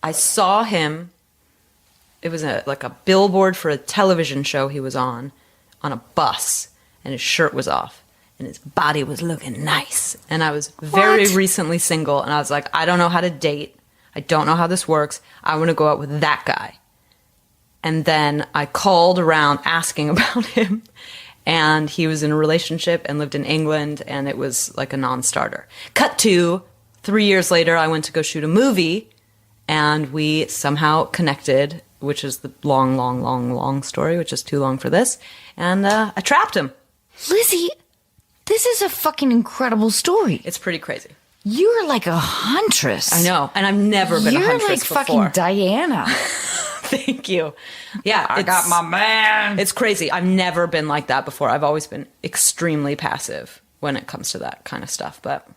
Speaker 3: I saw him. It was like a billboard for a television show he was on a bus, and his shirt was off. And his body was looking nice. And I was very recently single. And I was like, I don't know how to date. I don't know how this works. I want to go out with that guy. And then I called around asking about him. And he was in a relationship and lived in England. And it was like a non-starter. Cut to 3 years later, I went to go shoot a movie. And we somehow connected, which is the long story, which is too long for this. And I trapped him.
Speaker 4: Lizzy, this is a fucking incredible story.
Speaker 3: It's pretty crazy.
Speaker 4: You're like a huntress.
Speaker 3: I know, and I've never been a
Speaker 4: You're
Speaker 3: huntress
Speaker 4: like
Speaker 3: before.
Speaker 4: fucking Diana.
Speaker 3: Thank you. Yeah,
Speaker 4: I got my man.
Speaker 3: It's crazy. I've never been like that before. I've always been extremely passive when it comes to that kind of stuff. But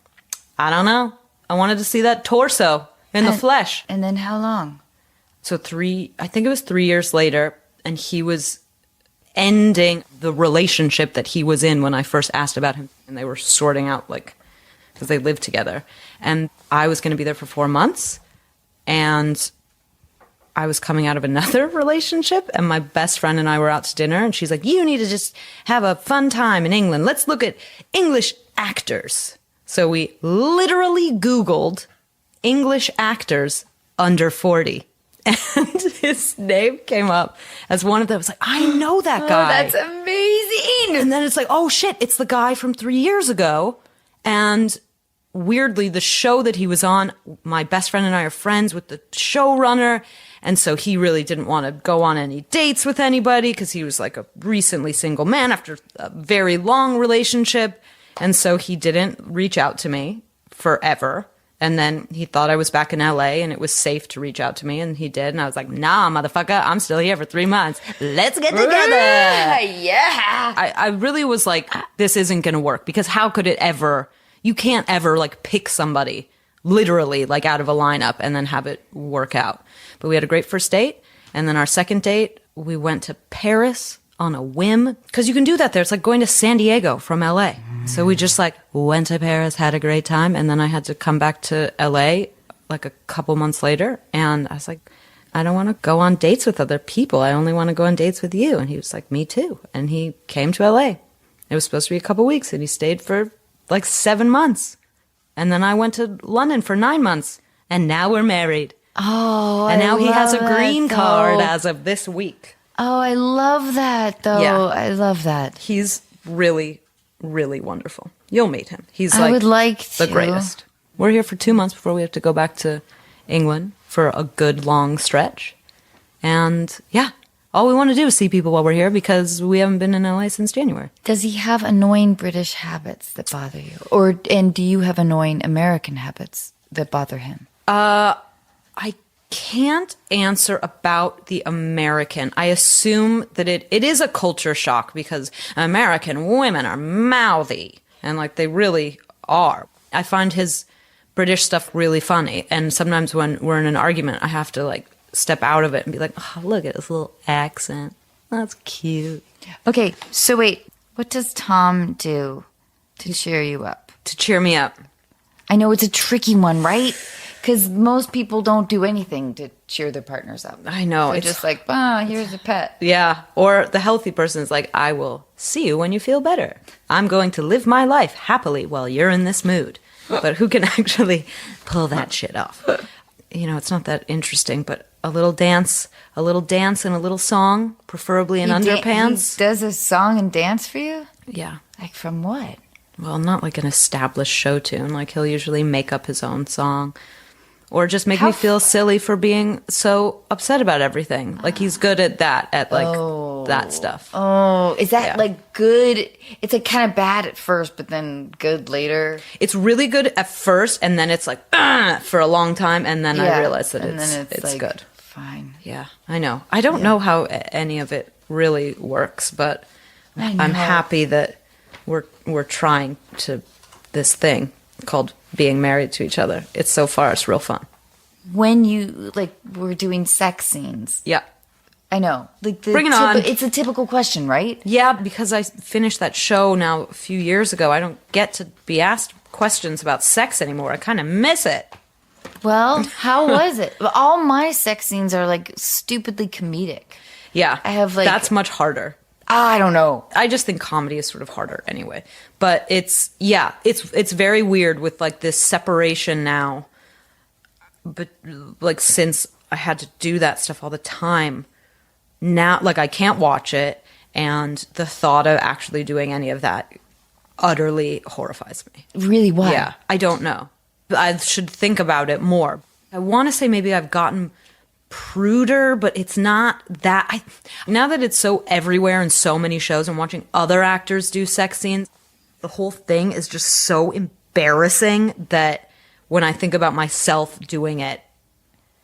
Speaker 3: I don't know. I wanted to see that torso in the flesh.
Speaker 4: And then how long?
Speaker 3: So I think it was 3 years later, and he was ending the relationship that he was in when I first asked about him. And they were sorting out, like, because they lived together. And I was going to be there for 4 months. And I was coming out of another relationship. And my best friend and I were out to dinner. And she's like, you need to just have a fun time in England. Let's look at English actors. So we literally Googled English actors under 40. And his name came up as one of them. I was like, I know that guy.
Speaker 4: That's amazing.
Speaker 3: And then it's like, oh shit, it's the guy from 3 years ago. And weirdly, the show that he was on, my best friend and I are friends with the showrunner. And so he really didn't want to go on any dates with anybody because he was like a recently single man after a very long relationship. And so he didn't reach out to me forever. And then he thought I was back in LA and it was safe to reach out to me, and he did. And I was like, nah, motherfucker, I'm still here for 3 months. Let's get together.
Speaker 4: Yeah.
Speaker 3: I really was like, this isn't going to work, because how could it ever, you can't ever like pick somebody literally like out of a lineup and then have it work out. But we had a great first date. And then our second date, we went to Paris on a whim, because you can do that there. It's like going to San Diego from LA. So we just like went to Paris, had a great time, and then I had to come back to LA like a couple months later, and I was like, I don't want to go on dates with other people. I only want to go on dates with you. And he was like, me too. And he came to LA. It was supposed to be a couple weeks, and he stayed for like 7 months. And then I went to London for 9 months, and now we're married.
Speaker 4: Oh,
Speaker 3: and now he has a green card
Speaker 4: though.
Speaker 3: as of this week.
Speaker 4: Oh, I love that, though.
Speaker 3: Yeah.
Speaker 4: I love that.
Speaker 3: He's really, really wonderful. You'll meet him. He's
Speaker 4: I would like
Speaker 3: the
Speaker 4: to.
Speaker 3: greatest. We're here for 2 months before we have to go back to England for a good long stretch. And yeah, all we want to do is see people while we're here because we haven't been in LA since January.
Speaker 4: Does he have annoying British habits that bother you? And do you have annoying American habits that bother him?
Speaker 3: I can't answer about the American. I assume that it is a culture shock because American women are mouthy. And like they really are. I find his British stuff really funny. And sometimes when we're in an argument, I have to like step out of it and be like, oh, look at this little accent. That's cute.
Speaker 4: Okay, so wait. What does Tom do to cheer you up?
Speaker 3: To cheer me up.
Speaker 4: I know it's a tricky one, right? Because most people don't do anything to cheer their partners up.
Speaker 3: I know.
Speaker 4: They're
Speaker 3: It's
Speaker 4: just like, oh, here's a pet.
Speaker 3: Yeah. Or the healthy person is like, I will see you when you feel better. I'm going to live my life happily while you're in this mood. But who can actually pull that shit off? You know, it's not that interesting, but a little dance and a little song, preferably in underpants.
Speaker 4: He does a song and dance for you?
Speaker 3: Yeah.
Speaker 4: Like from what?
Speaker 3: Well, not like an established show tune. Like he'll usually make up his own song. Or just make me feel silly for being so upset about everything. Like he's good at that, at like that stuff.
Speaker 4: Oh, is that like good? It's like kind of bad at first, but then good later.
Speaker 3: It's really good at first, and then it's like for a long time, and then I realize that it's
Speaker 4: like,
Speaker 3: good.
Speaker 4: Fine.
Speaker 3: Yeah, I know. I don't know how any of it really works, but I'm happy that we're trying to this thing called being married to each other. It's so far, it's real fun.
Speaker 4: When you we're doing sex scenes.
Speaker 3: Yeah.
Speaker 4: I know. Like
Speaker 3: Bring it on.
Speaker 4: It's a typical question, right?
Speaker 3: Yeah, because I finished that show now a few years ago. I don't get to be asked questions about sex anymore. I kind of miss it.
Speaker 4: Well, how was it? All my sex scenes are like stupidly comedic.
Speaker 3: Yeah.
Speaker 4: I have
Speaker 3: that's much harder.
Speaker 4: I don't know.
Speaker 3: I just think comedy is sort of harder anyway. But it's very weird with like this separation now. But like since I had to do that stuff all the time, now like I can't watch it, and the thought of actually doing any of that utterly horrifies me.
Speaker 4: Really? Why?
Speaker 3: Yeah, I don't know. I should think about it more. I want to say maybe I've gotten pruder, but it's not that. Now that it's so everywhere in so many shows and watching other actors do sex scenes, the whole thing is just so embarrassing that when I think about myself doing it,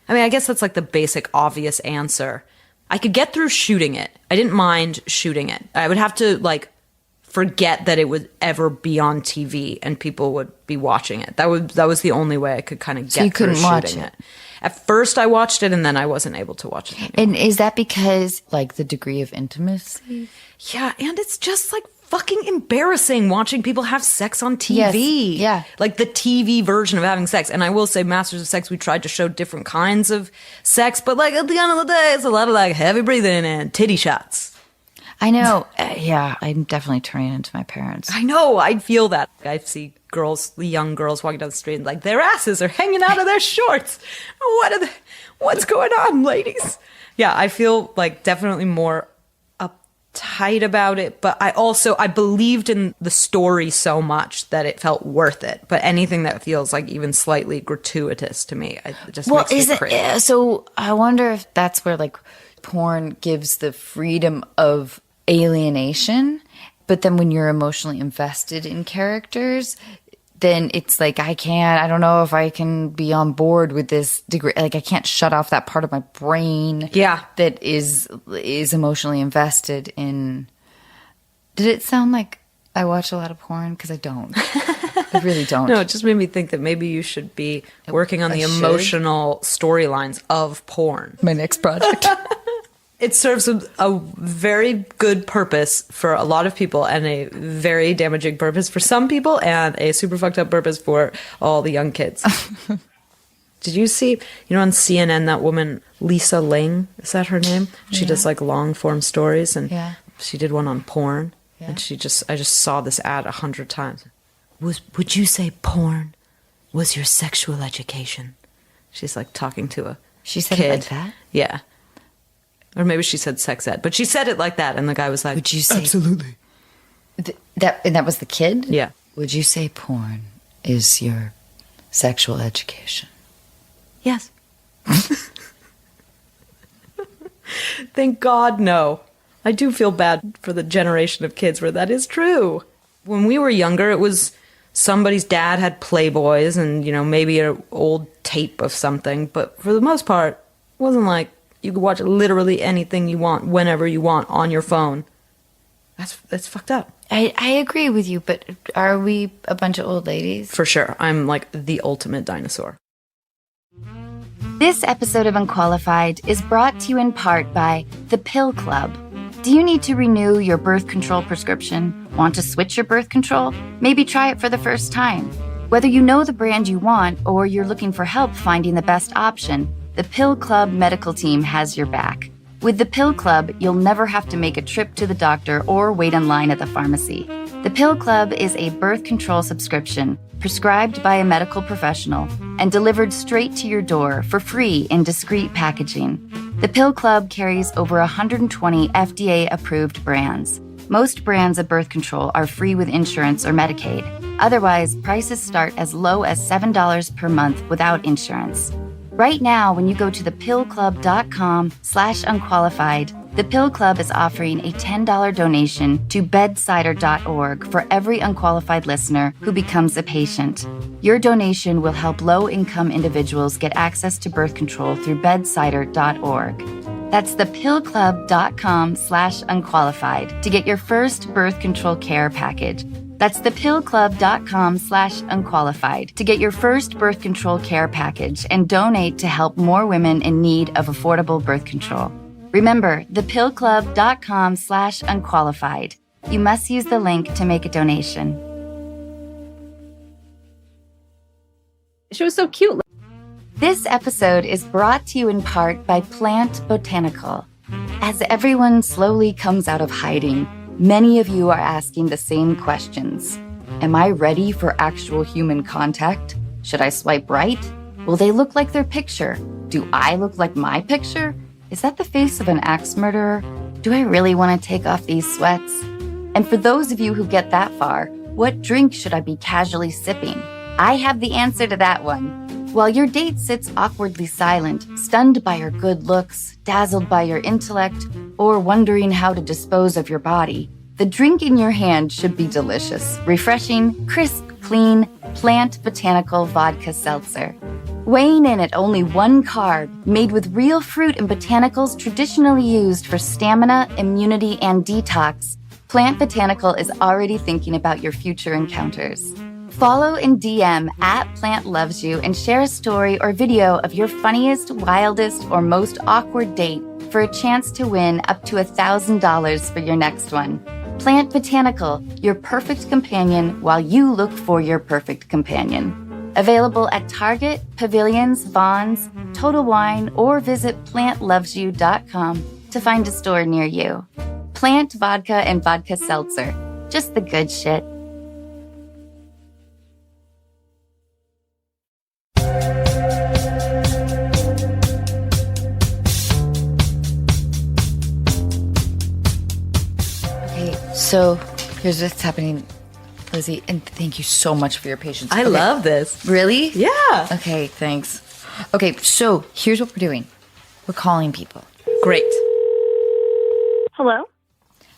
Speaker 3: I mean, I guess that's like the basic obvious answer. I could get through shooting it. I didn't mind shooting it. I would have to like forget that it would ever be on TV and people would be watching it. That was the only way I could kind of get through shooting it. At first I watched it and then I wasn't able to watch it anymore.
Speaker 4: And is that because like the degree of intimacy?
Speaker 3: Yeah, and it's just like fucking embarrassing watching people have sex on TV.
Speaker 4: Yes, yeah.
Speaker 3: Like the TV version of having sex. And I will say Masters of Sex, we tried to show different kinds of sex, but like at the end of the day, it's a lot of like heavy breathing and titty shots.
Speaker 4: I know. Yeah, I'm definitely turning into my parents.
Speaker 3: I know. I feel that. I see young girls walking down the street and like their asses are hanging out of their shorts. What's going on, ladies? Yeah, I feel like definitely more uptight about it, but I believed in the story so much that it felt worth it. But anything that feels like even slightly gratuitous to me, it just makes me crazy.
Speaker 4: So I wonder if that's where like porn gives the freedom of alienation, but then when you're emotionally invested in characters, then it's like I don't know if I can be on board with this degree. Like I can't shut off that part of my brain that is emotionally invested in. Did it sound like I watch a lot of porn? Because I don't. I really don't.
Speaker 3: No, it just made me think that maybe you should be working on the emotional storylines of porn.
Speaker 4: My next project.
Speaker 3: It serves a very good purpose for a lot of people and a very damaging purpose for some people and a super fucked up purpose for all the young kids. Did you see, on CNN, that woman, Lisa Ling, is that her name? She does like long form stories and she did one on porn. Yeah. And I just saw this ad 100 times. Would you say porn was your sexual education? She's like talking to a
Speaker 4: She said
Speaker 3: kid.
Speaker 4: it like that?
Speaker 3: Yeah. Or maybe she said sex ed, but she said it like that, and the guy was like,
Speaker 4: Would you say
Speaker 3: absolutely.
Speaker 4: And that was the kid?
Speaker 3: Yeah.
Speaker 4: Would you say porn is your sexual education?
Speaker 3: Yes. Thank God, no. I do feel bad for the generation of kids where that is true. When we were younger, it was somebody's dad had Playboys and, maybe an old tape of something, but for the most part, it wasn't like you could watch literally anything you want, whenever you want, on your phone. That's fucked up.
Speaker 4: I agree with you, but are we a bunch of old ladies?
Speaker 3: For sure. I'm like the ultimate dinosaur.
Speaker 1: This episode of Unqualified is brought to you in part by The Pill Club. Do you need to renew your birth control prescription? Want to switch your birth control? Maybe try it for the first time. Whether you know the brand you want or you're looking for help finding the best option, the Pill Club medical team has your back. With the Pill Club, you'll never have to make a trip to the doctor or wait in line at the pharmacy. The Pill Club is a birth control subscription prescribed by a medical professional and delivered straight to your door for free in discreet packaging. The Pill Club carries over 120 FDA-approved brands. Most brands of birth control are free with insurance or Medicaid. Otherwise, prices start as low as $7 per month without insurance. Right now, when you go to thepillclub.com/unqualified, the Pill Club is offering a $10 donation to bedsider.org for every unqualified listener who becomes a patient. Your donation will help low-income individuals get access to birth control through bedsider.org. That's thepillclub.com/unqualified to get your first birth control care package. That's thepillclub.com/unqualified to get your first birth control care package and donate to help more women in need of affordable birth control. Remember, thepillclub.com/unqualified. You must use the link to make a donation.
Speaker 6: She was so cute.
Speaker 1: This episode is brought to you in part by Plant Botanical. As everyone slowly comes out of hiding, many of you are asking the same questions. Am I ready for actual human contact? Should I swipe right? Will they look like their picture? Do I look like my picture? Is that the face of an axe murderer? Do I really want to take off these sweats? And for those of you who get that far, what drink should I be casually sipping? I have the answer to that one. While your date sits awkwardly silent, stunned by your good looks, dazzled by your intellect, or wondering how to dispose of your body, the drink in your hand should be delicious, refreshing, crisp, clean, Plant Botanical Vodka Seltzer. Weighing in at only 1 carb, made with real fruit and botanicals traditionally used for stamina, immunity, and detox, Plant Botanical is already thinking about your future encounters. Follow and DM at Plant Loves You and share a story or video of your funniest, wildest, or most awkward date for a chance to win up to $1,000 for your next one. Plant Botanical, your perfect companion while you look for your perfect companion. Available at Target, Pavilions, Vons, Total Wine, or visit plantlovesyou.com to find a store near you. Plant Vodka and Vodka Seltzer. Just the good shit.
Speaker 4: So here's what's happening, Lizzy, and thank you so much for your patience.
Speaker 3: I love this.
Speaker 4: Really?
Speaker 3: Yeah.
Speaker 4: Okay, thanks. Okay, so here's what we're doing. We're calling people.
Speaker 3: Great.
Speaker 7: Hello?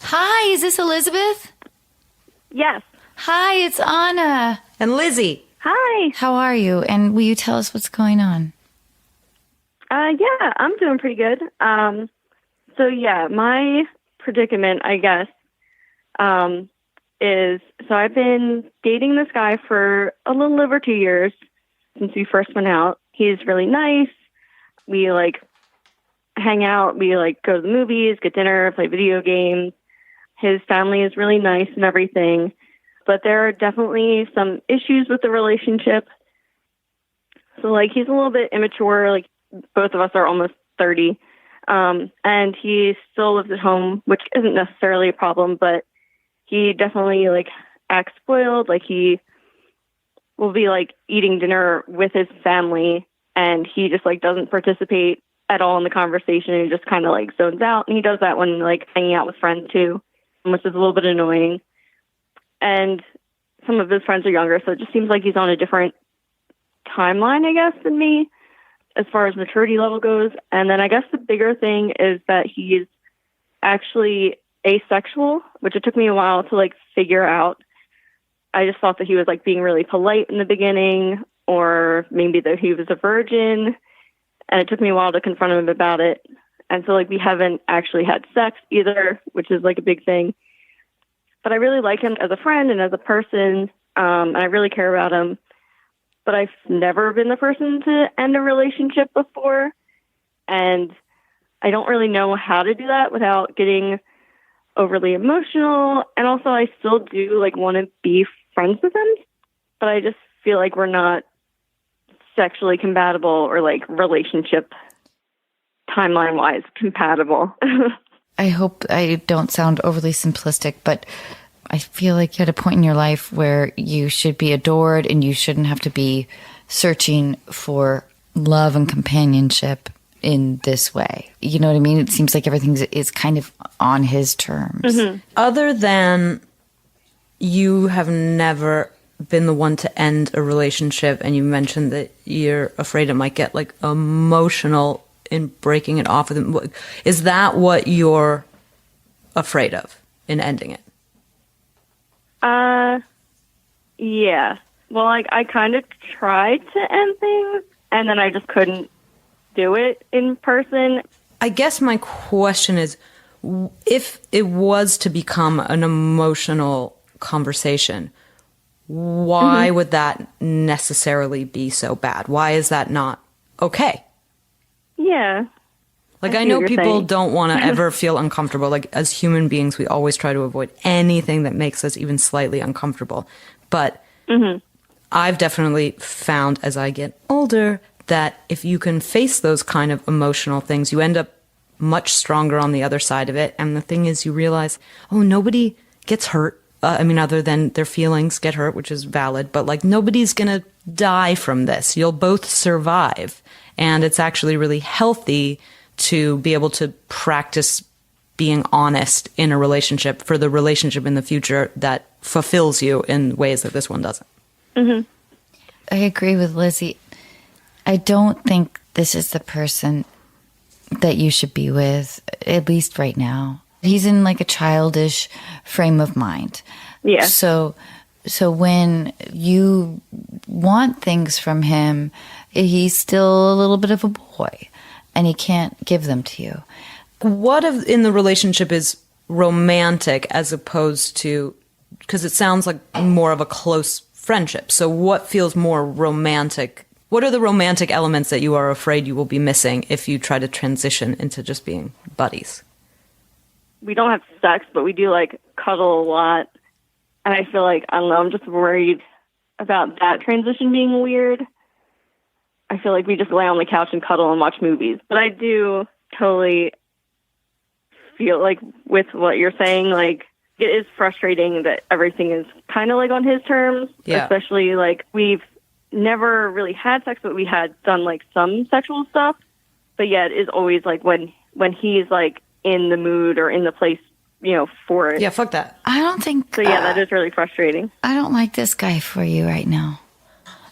Speaker 4: Hi, is this Elizabeth?
Speaker 7: Yes.
Speaker 4: Hi, it's Anna.
Speaker 3: And Lizzy.
Speaker 7: Hi.
Speaker 4: How are you? And will you tell us what's going on?
Speaker 7: Yeah, I'm doing pretty good. My predicament, I guess, is, so I've been dating this guy for a little over 2 years since we first went out. He's really nice. We, hang out. We like go to the movies, get dinner, play video games. His family is really nice and everything, but there are definitely some issues with the relationship. So like he's a little bit immature. Like both of us are almost 30, and he still lives at home, which isn't necessarily a problem, but he definitely like acts spoiled. Like he will be like eating dinner with his family, and he just like doesn't participate at all in the conversation. He just kind of like zones out, and he does that when like hanging out with friends too, which is a little bit annoying. And some of his friends are younger, so it just seems like he's on a different timeline, I guess, than me as far as maturity level goes. And then I guess the bigger thing is that he's actually asexual, which it took me a while to like figure out. I just thought that he was like being really polite in the beginning, or maybe that he was a virgin, and it took me a while to confront him about it. And so like we haven't actually had sex either, which is like a big thing. But I really like him as a friend and as a person, and I really care about him. But I've never been the person to end a relationship before, and I don't really know how to do that without getting overly emotional. And also I still do like want to be friends with him, but I just feel like we're not sexually compatible or like relationship timeline wise compatible.
Speaker 4: I hope I don't sound overly simplistic, but I feel like you're at a point in your life where you should be adored and you shouldn't have to be searching for love and companionship in this way. You know what I mean? It seems like everything is kind of on his terms.
Speaker 3: Mm-hmm. Other than you have never been the one to end a relationship, and you mentioned that you're afraid it might get like emotional in breaking it off with him. Is that what you're afraid of in ending it?
Speaker 7: Yeah. Well, like I kind of tried to end things, and then I just couldn't do it in person.
Speaker 3: I guess my question is, if it was to become an emotional conversation, why would that necessarily be so bad? Why is that not okay?
Speaker 7: Yeah.
Speaker 3: Like, I know people don't want to ever feel uncomfortable. Like, as human beings, we always try to avoid anything that makes us even slightly uncomfortable. But I've definitely found as I get older that if you can face those kind of emotional things, you end up much stronger on the other side of it. And the thing is, you realize, oh, nobody gets hurt. I mean, other than their feelings get hurt, which is valid. But, like, nobody's going to die from this. You'll both survive. And it's actually really healthy to be able to practice being honest in a relationship for the relationship in the future that fulfills you in ways that this one doesn't.
Speaker 4: I agree with Lizzy. I don't think this is the person that you should be with, at least right now. He's in like a childish frame of mind.
Speaker 7: Yeah.
Speaker 4: So when you want things from him, he's still a little bit of a boy, and he can't give them to you.
Speaker 3: What in the relationship is romantic as opposed to, because it sounds like more of a close friendship. So what feels more romantic? What are the romantic elements that you are afraid you will be missing if you try to transition into just being buddies?
Speaker 7: We don't have sex, but we do like cuddle a lot. And I feel like, I don't know, I'm just worried about that transition being weird. I feel like we just lay on the couch and cuddle and watch movies. But I do totally feel like with what you're saying, like it is frustrating that everything is kind of like on his terms. Yeah. Especially like we've never really had sex, but we had done like some sexual stuff. But yet it is always like when he's like in the mood or in the place, you know, for it.
Speaker 3: Yeah, fuck that.
Speaker 4: I don't think...
Speaker 7: So yeah, that is really frustrating.
Speaker 4: I don't like this guy for you right now.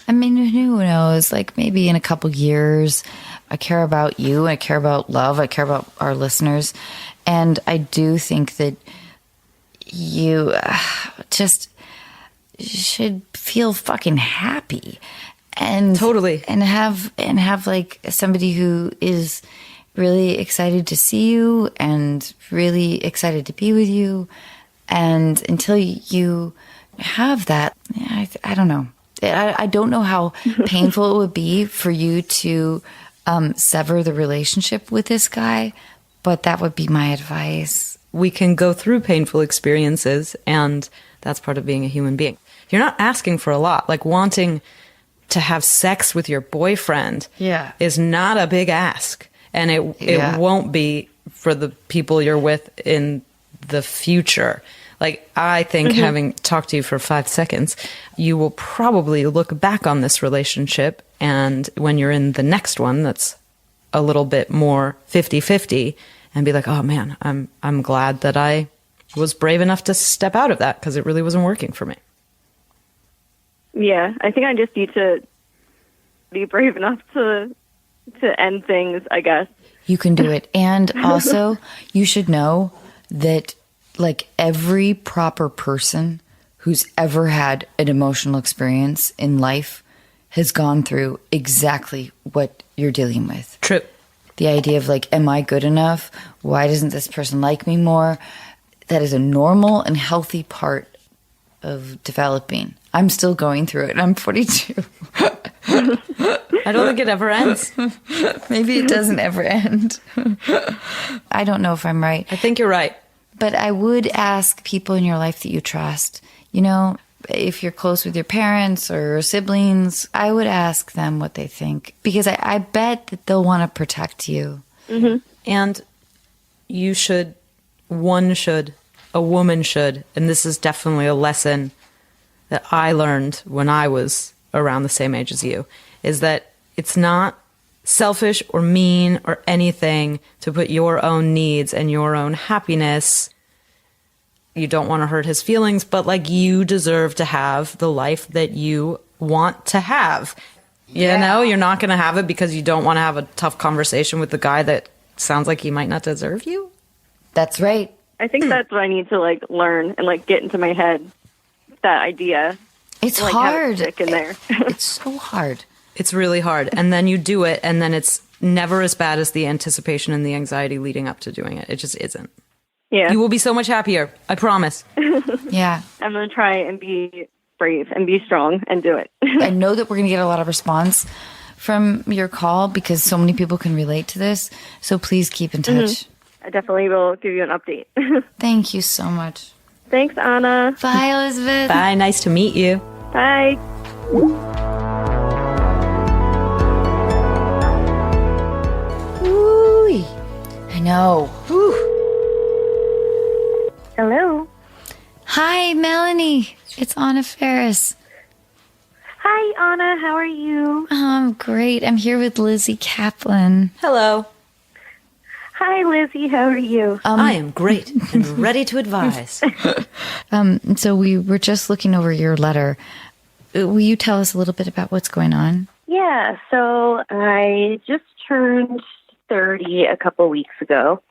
Speaker 4: I mean, who knows? Like, maybe in a couple years, I care about you. I care about love. I care about our listeners. And I do think that you just should feel fucking happy. And
Speaker 3: totally.
Speaker 4: And have like somebody who is really excited to see you and really excited to be with you. And until you have that, I don't know. I don't know how painful it would be for you to sever the relationship with this guy, but that would be my advice.
Speaker 3: We can go through painful experiences, and that's part of being a human being. You're not asking for a lot. Like wanting to have sex with your boyfriend is not a big ask. And it won't be for the people you're with in the future. Like, I think having talked to you for 5 seconds, you will probably look back on this relationship, and when you're in the next one that's a little bit more 50-50, and be like, oh man, I'm glad that I was brave enough to step out of that, because it really wasn't working for me.
Speaker 7: Yeah, I think I just need to be brave enough to end things, I guess.
Speaker 4: You can do it. And also, you should know that, like, every proper person who's ever had an emotional experience in life has gone through exactly what you're dealing with.
Speaker 3: True.
Speaker 4: The idea of, like, am I good enough? Why doesn't this person like me more? That is a normal and healthy part of developing. I'm still going through it. I'm 42.
Speaker 3: I don't think it ever ends.
Speaker 4: Maybe it doesn't ever end. I don't know if I'm right.
Speaker 3: I think you're right.
Speaker 4: But I would ask people in your life that you trust, you know, if you're close with your parents or siblings, I would ask them what they think, because I bet that they'll want to protect you.
Speaker 3: And you should, one should, a woman should, and this is definitely a lesson that I learned when I was around the same age as you, is that it's not selfish or mean or anything to put your own needs and your own happiness. You don't want to hurt his feelings, but like, you deserve to have the life that you want to have. You know, you're not going to have it because you don't want to have a tough conversation with the guy that sounds like he might not deserve you.
Speaker 4: That's right.
Speaker 7: I think that's what I need to, like, learn and, like, get into my head, that idea.
Speaker 4: It's
Speaker 7: like,
Speaker 4: hard.
Speaker 7: have it stick in there.
Speaker 4: It's so hard.
Speaker 3: It's really hard. And then you do it, and then it's never as bad as the anticipation and the anxiety leading up to doing it. It just isn't.
Speaker 7: Yeah.
Speaker 3: You will be so much happier. I promise.
Speaker 4: Yeah.
Speaker 7: I'm going to try and be brave and be strong and do it.
Speaker 4: I know that we're going to get a lot of response from your call because so many people can relate to this. So please keep in touch.
Speaker 7: I definitely will give you an update.
Speaker 4: Thank you so much.
Speaker 7: Thanks, Anna.
Speaker 4: Bye, Elizabeth.
Speaker 3: Bye. Nice to meet you.
Speaker 7: Bye.
Speaker 4: Ooh, I know. Whew.
Speaker 7: Hello.
Speaker 4: Hi, Melanie. It's Anna Faris.
Speaker 7: Hi, Anna. How are you?
Speaker 4: I'm great. I'm here with Lizzy Caplan.
Speaker 3: Hello.
Speaker 7: Hi, Lizzy. How are you?
Speaker 3: I am great and ready to advise.
Speaker 4: So we were just looking over your letter. Will you tell us a little bit about what's going on?
Speaker 7: Yeah, so I just turned 30 a couple weeks ago,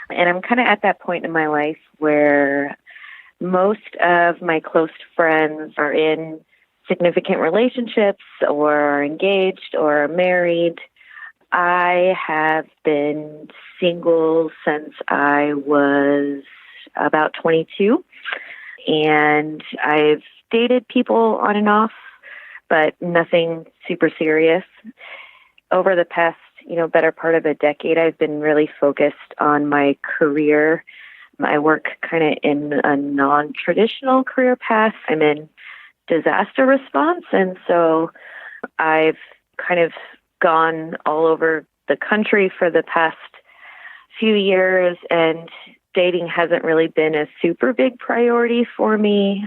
Speaker 7: and I'm kind of at that point in my life where most of my close friends are in significant relationships or are engaged or are married. I have been single since I was about 22, and I've dated people on and off, but nothing super serious. Over the past, better part of a decade, I've been really focused on my career. I work kind of in a non-traditional career path. I'm in disaster response, and so I've kind of gone all over the country for the past few years, and dating hasn't really been a super big priority for me.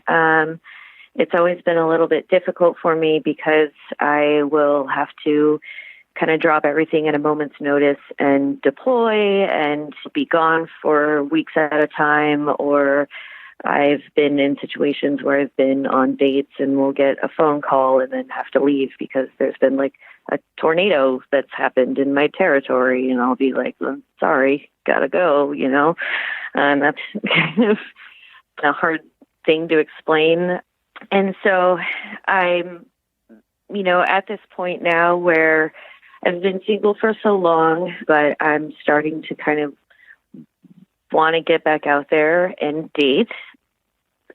Speaker 7: It's always been a little bit difficult for me because I will have to kind of drop everything at a moment's notice and deploy and be gone for weeks at a time, or I've been in situations where I've been on dates and will get a phone call and then have to leave because there's been like a tornado that's happened in my territory, and I'll be like, I'm sorry, gotta go, and that's kind of a hard thing to explain. And so I'm, at this point now where I've been single for so long, but I'm starting to kind of want to get back out there and date.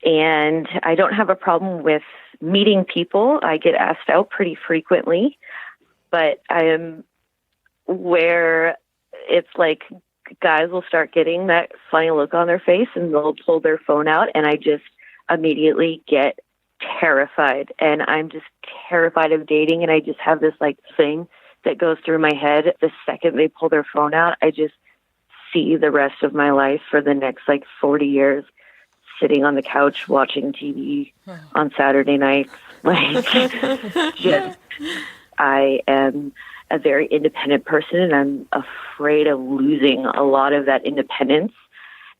Speaker 7: And I don't have a problem with meeting people. I get asked out pretty frequently, but I'm where it's like guys will start getting that funny look on their face and they'll pull their phone out, and I just immediately get terrified, and I'm just terrified of dating, and I just have this like thing that goes through my head. The second they pull their phone out, I just see the rest of my life for the next like 40 years sitting on the couch watching TV on Saturday nights. Like, just, I am a very independent person, and I'm afraid of losing a lot of that independence.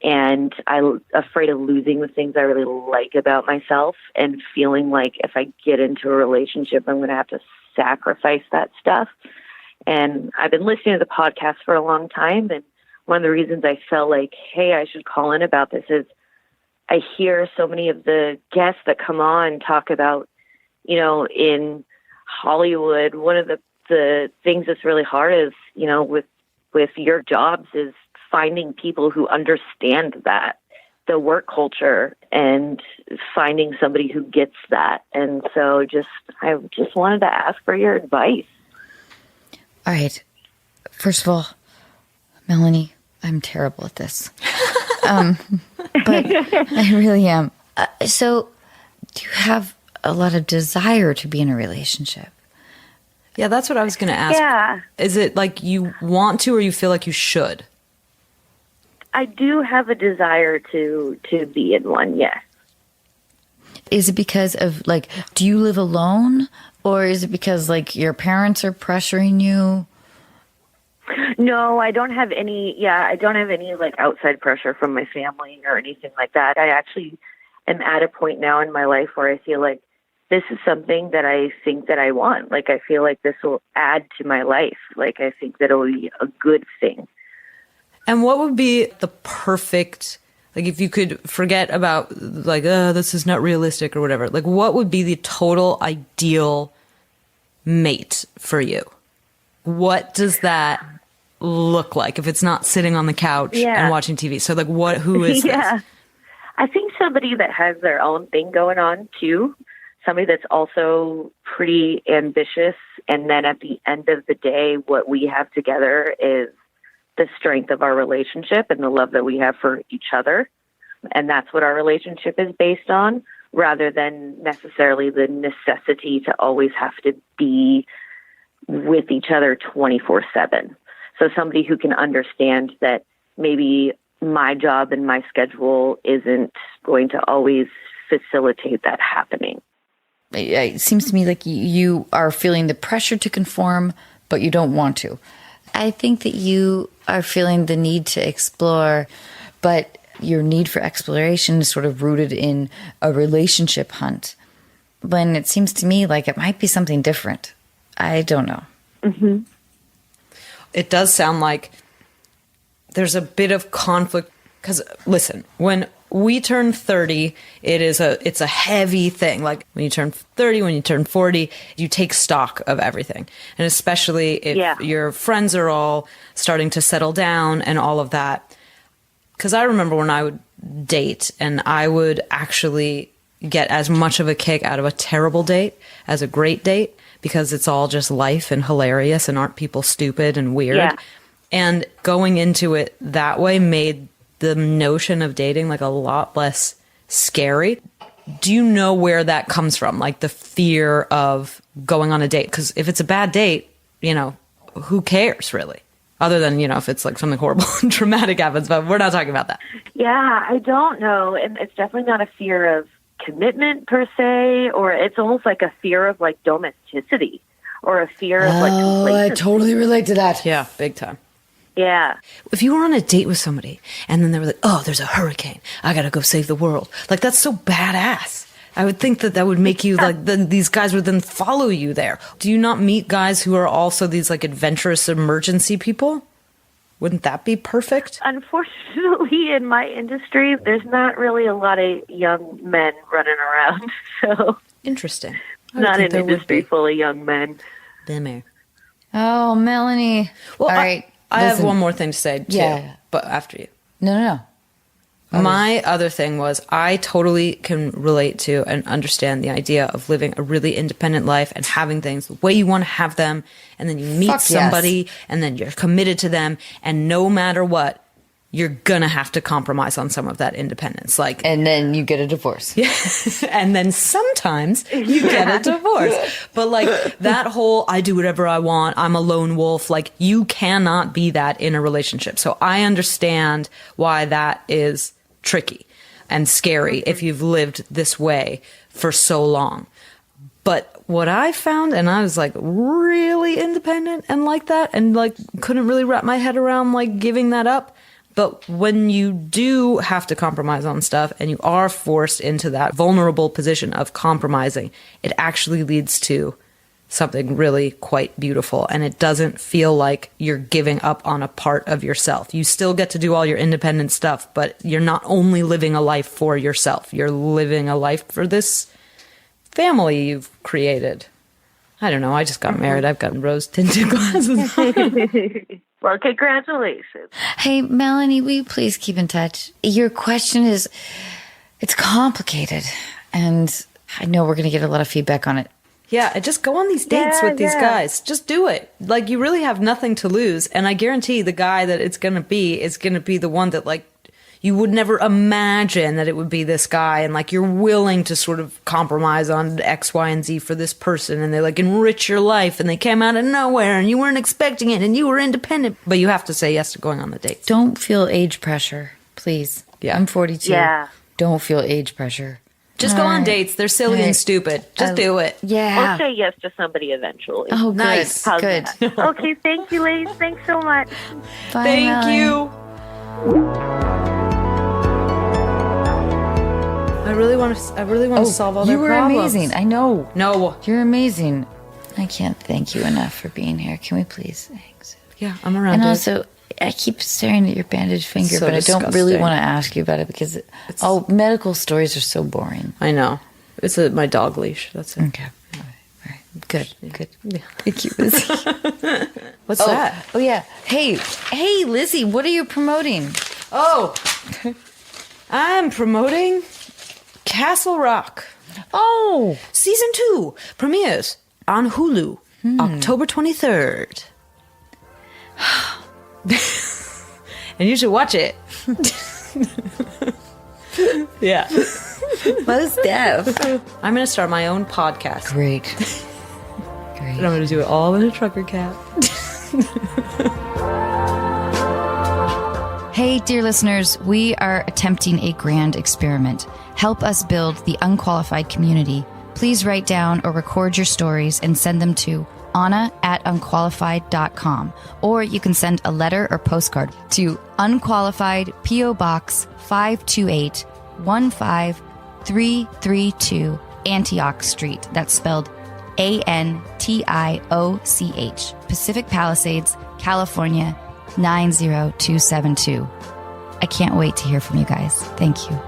Speaker 7: And I'm afraid of losing the things I really like about myself, and feeling like if I get into a relationship, I'm going to have to sacrifice that stuff. And I've been listening to the podcast for a long time. And one of the reasons I felt like, hey, I should call in about this is I hear so many of the guests that come on talk about, you know, in Hollywood, one of the things that's really hard is, you know, with your jobs is finding people who understand that, the work culture, and finding somebody who gets that. And so I just wanted to ask for your advice.
Speaker 4: All right. First of all, Melanie, I'm terrible at this. But I really am. So do you have a lot of desire to be in a relationship?
Speaker 3: Yeah, that's what I was going to ask.
Speaker 7: Yeah.
Speaker 3: Is it like you want to, or you feel like you should?
Speaker 7: I do have a desire to be in one, yes.
Speaker 4: Is it because of, like, do you live alone? Or is it because, like, your parents are pressuring you?
Speaker 7: No, I don't have any, like, outside pressure from my family or anything like that. I actually am at a point now in my life where I feel like this is something that I think that I want. Like, I feel like this will add to my life. Like, I think that it'll be a good thing.
Speaker 3: And what would be the perfect, like, if you could forget about, like, this is not realistic or whatever, like, what would be the total ideal mate for you? What does that look like if it's not sitting on the couch and watching TV? So, like, who is this?
Speaker 7: I think somebody that has their own thing going on, too. Somebody that's also pretty ambitious. And then at the end of the day, what we have together is the strength of our relationship and the love that we have for each other. And that's what our relationship is based on, rather than necessarily the necessity to always have to be with each other 24/7. So somebody who can understand that maybe my job and my schedule isn't going to always facilitate that happening.
Speaker 4: It seems to me like you are feeling the pressure to conform, but you don't want to. I think that you are feeling the need to explore, but your need for exploration is sort of rooted in a relationship hunt. When it seems to me like it might be something different. I don't know.
Speaker 7: Mm-hmm.
Speaker 3: It does sound like there's a bit of conflict. Because, listen, when we turn 30, it's a heavy thing. Like, when you turn 30, when you turn 40, you take stock of everything. And especially if your friends are all starting to settle down and all of that. Because I remember when I would date, and I would actually get as much of a kick out of a terrible date as a great date, because it's all just life and hilarious, and aren't people stupid and weird.
Speaker 7: Yeah.
Speaker 3: And going into it that way made the notion of dating like a lot less scary. Do you know where that comes from? Like the fear of going on a date? Because if it's a bad date, you know, who cares really? Other than, you know, if it's like something horrible and traumatic happens, but we're not talking about that.
Speaker 7: Yeah, I don't know. And it's definitely not a fear of commitment per se, or it's almost like a fear of like domesticity, or a fear of like complacency.
Speaker 4: I totally relate to that.
Speaker 3: Yeah, big time.
Speaker 7: Yeah.
Speaker 3: If you were on a date with somebody and then they were like, oh, there's a hurricane, I gotta go save the world. Like, that's so badass. I would think that would make you like, then these guys would then follow you there. Do you not meet guys who are also these like adventurous emergency people? Wouldn't that be perfect?
Speaker 7: Unfortunately, in my industry, there's not really a lot of young men running around. So
Speaker 3: interesting.
Speaker 7: Not an industry full of young men.
Speaker 3: Bimmer.
Speaker 4: Oh, Melanie.
Speaker 3: Well,
Speaker 4: all right.
Speaker 3: I have one more thing to say too. Yeah. But after you.
Speaker 4: No.
Speaker 3: My other thing was I totally can relate to and understand the idea of living a really independent life and having things the way you want to have them. And then you meet somebody and then you're committed to them. And no matter what, you're going to have to compromise on some of that independence.
Speaker 4: And then you get a divorce.
Speaker 3: Yeah. And then sometimes you get a divorce. But that whole, I do whatever I want, I'm a lone wolf, you cannot be that in a relationship. So I understand why that is tricky and scary if you've lived this way for so long. But what I found, and I was really independent and like that, and couldn't really wrap my head around giving that up. But when you do have to compromise on stuff and you are forced into that vulnerable position of compromising, it actually leads to something really quite beautiful. And it doesn't feel like you're giving up on a part of yourself. You still get to do all your independent stuff, but you're not only living a life for yourself. You're living a life for this family you've created. I don't know. I just got married. I've got rose-tinted glasses on.
Speaker 7: Well, congratulations.
Speaker 4: Hey, Melanie, will you please keep in touch? Your question it's complicated. And I know we're going to get a lot of feedback on it.
Speaker 3: Yeah, just go on these dates with these guys. Just do it. You really have nothing to lose. And I guarantee the guy that it's going to be is going to be the one that, you would never imagine that it would be this guy. And, you're willing to sort of compromise on X, Y, and Z for this person. And they, enrich your life. And they came out of nowhere. And you weren't expecting it. And you were independent. But you have to say yes to going on the dates.
Speaker 4: Don't feel age pressure, please.
Speaker 3: Yeah.
Speaker 4: I'm 42.
Speaker 7: Yeah.
Speaker 4: Don't feel age pressure.
Speaker 3: Just go on dates. They're silly and stupid. Just do it.
Speaker 4: Yeah.
Speaker 7: I'll say yes to somebody eventually.
Speaker 4: Oh, good.
Speaker 3: Nice.
Speaker 7: How's
Speaker 4: Good.
Speaker 7: that? Okay, thank you, ladies. Thanks so much.
Speaker 4: Bye,
Speaker 3: Thank
Speaker 4: Melanie.
Speaker 3: you. I really want to solve all their problems.
Speaker 4: You were amazing. I know.
Speaker 3: No.
Speaker 4: You're amazing. I can't thank you enough for being here. Can we please? Thanks.
Speaker 3: Yeah, I'm around.
Speaker 4: And
Speaker 3: dude.
Speaker 4: also, I keep staring at your bandaged finger,
Speaker 3: So
Speaker 4: but I don't really
Speaker 3: disgusting.
Speaker 4: want to ask you about it because medical stories are so boring.
Speaker 3: I know. It's my dog leash. That's it.
Speaker 4: Okay. All right. Good. Good.
Speaker 3: Yeah.
Speaker 4: Thank you, Lizzy.
Speaker 3: What's that?
Speaker 4: Oh, yeah. Hey, Lizzy, what are you promoting?
Speaker 3: Oh, I'm promoting Castle Rock.
Speaker 4: Oh,
Speaker 3: Season 2 premieres on Hulu October 23rd. And you should watch it. Yeah.
Speaker 4: what is that?
Speaker 3: I'm going to start my own podcast.
Speaker 4: Great.
Speaker 3: And I'm going to do it all in a trucker cap.
Speaker 1: Hey, dear listeners, we are attempting a grand experiment. Help us build the Unqualified community. Please write down or record your stories and send them to anna@unqualified.com. Or you can send a letter or postcard to Unqualified P.O. Box 528 15332 Antioch Street. That's spelled ANTIOCH. Pacific Palisades, California 90272. I can't wait to hear from you guys. Thank you.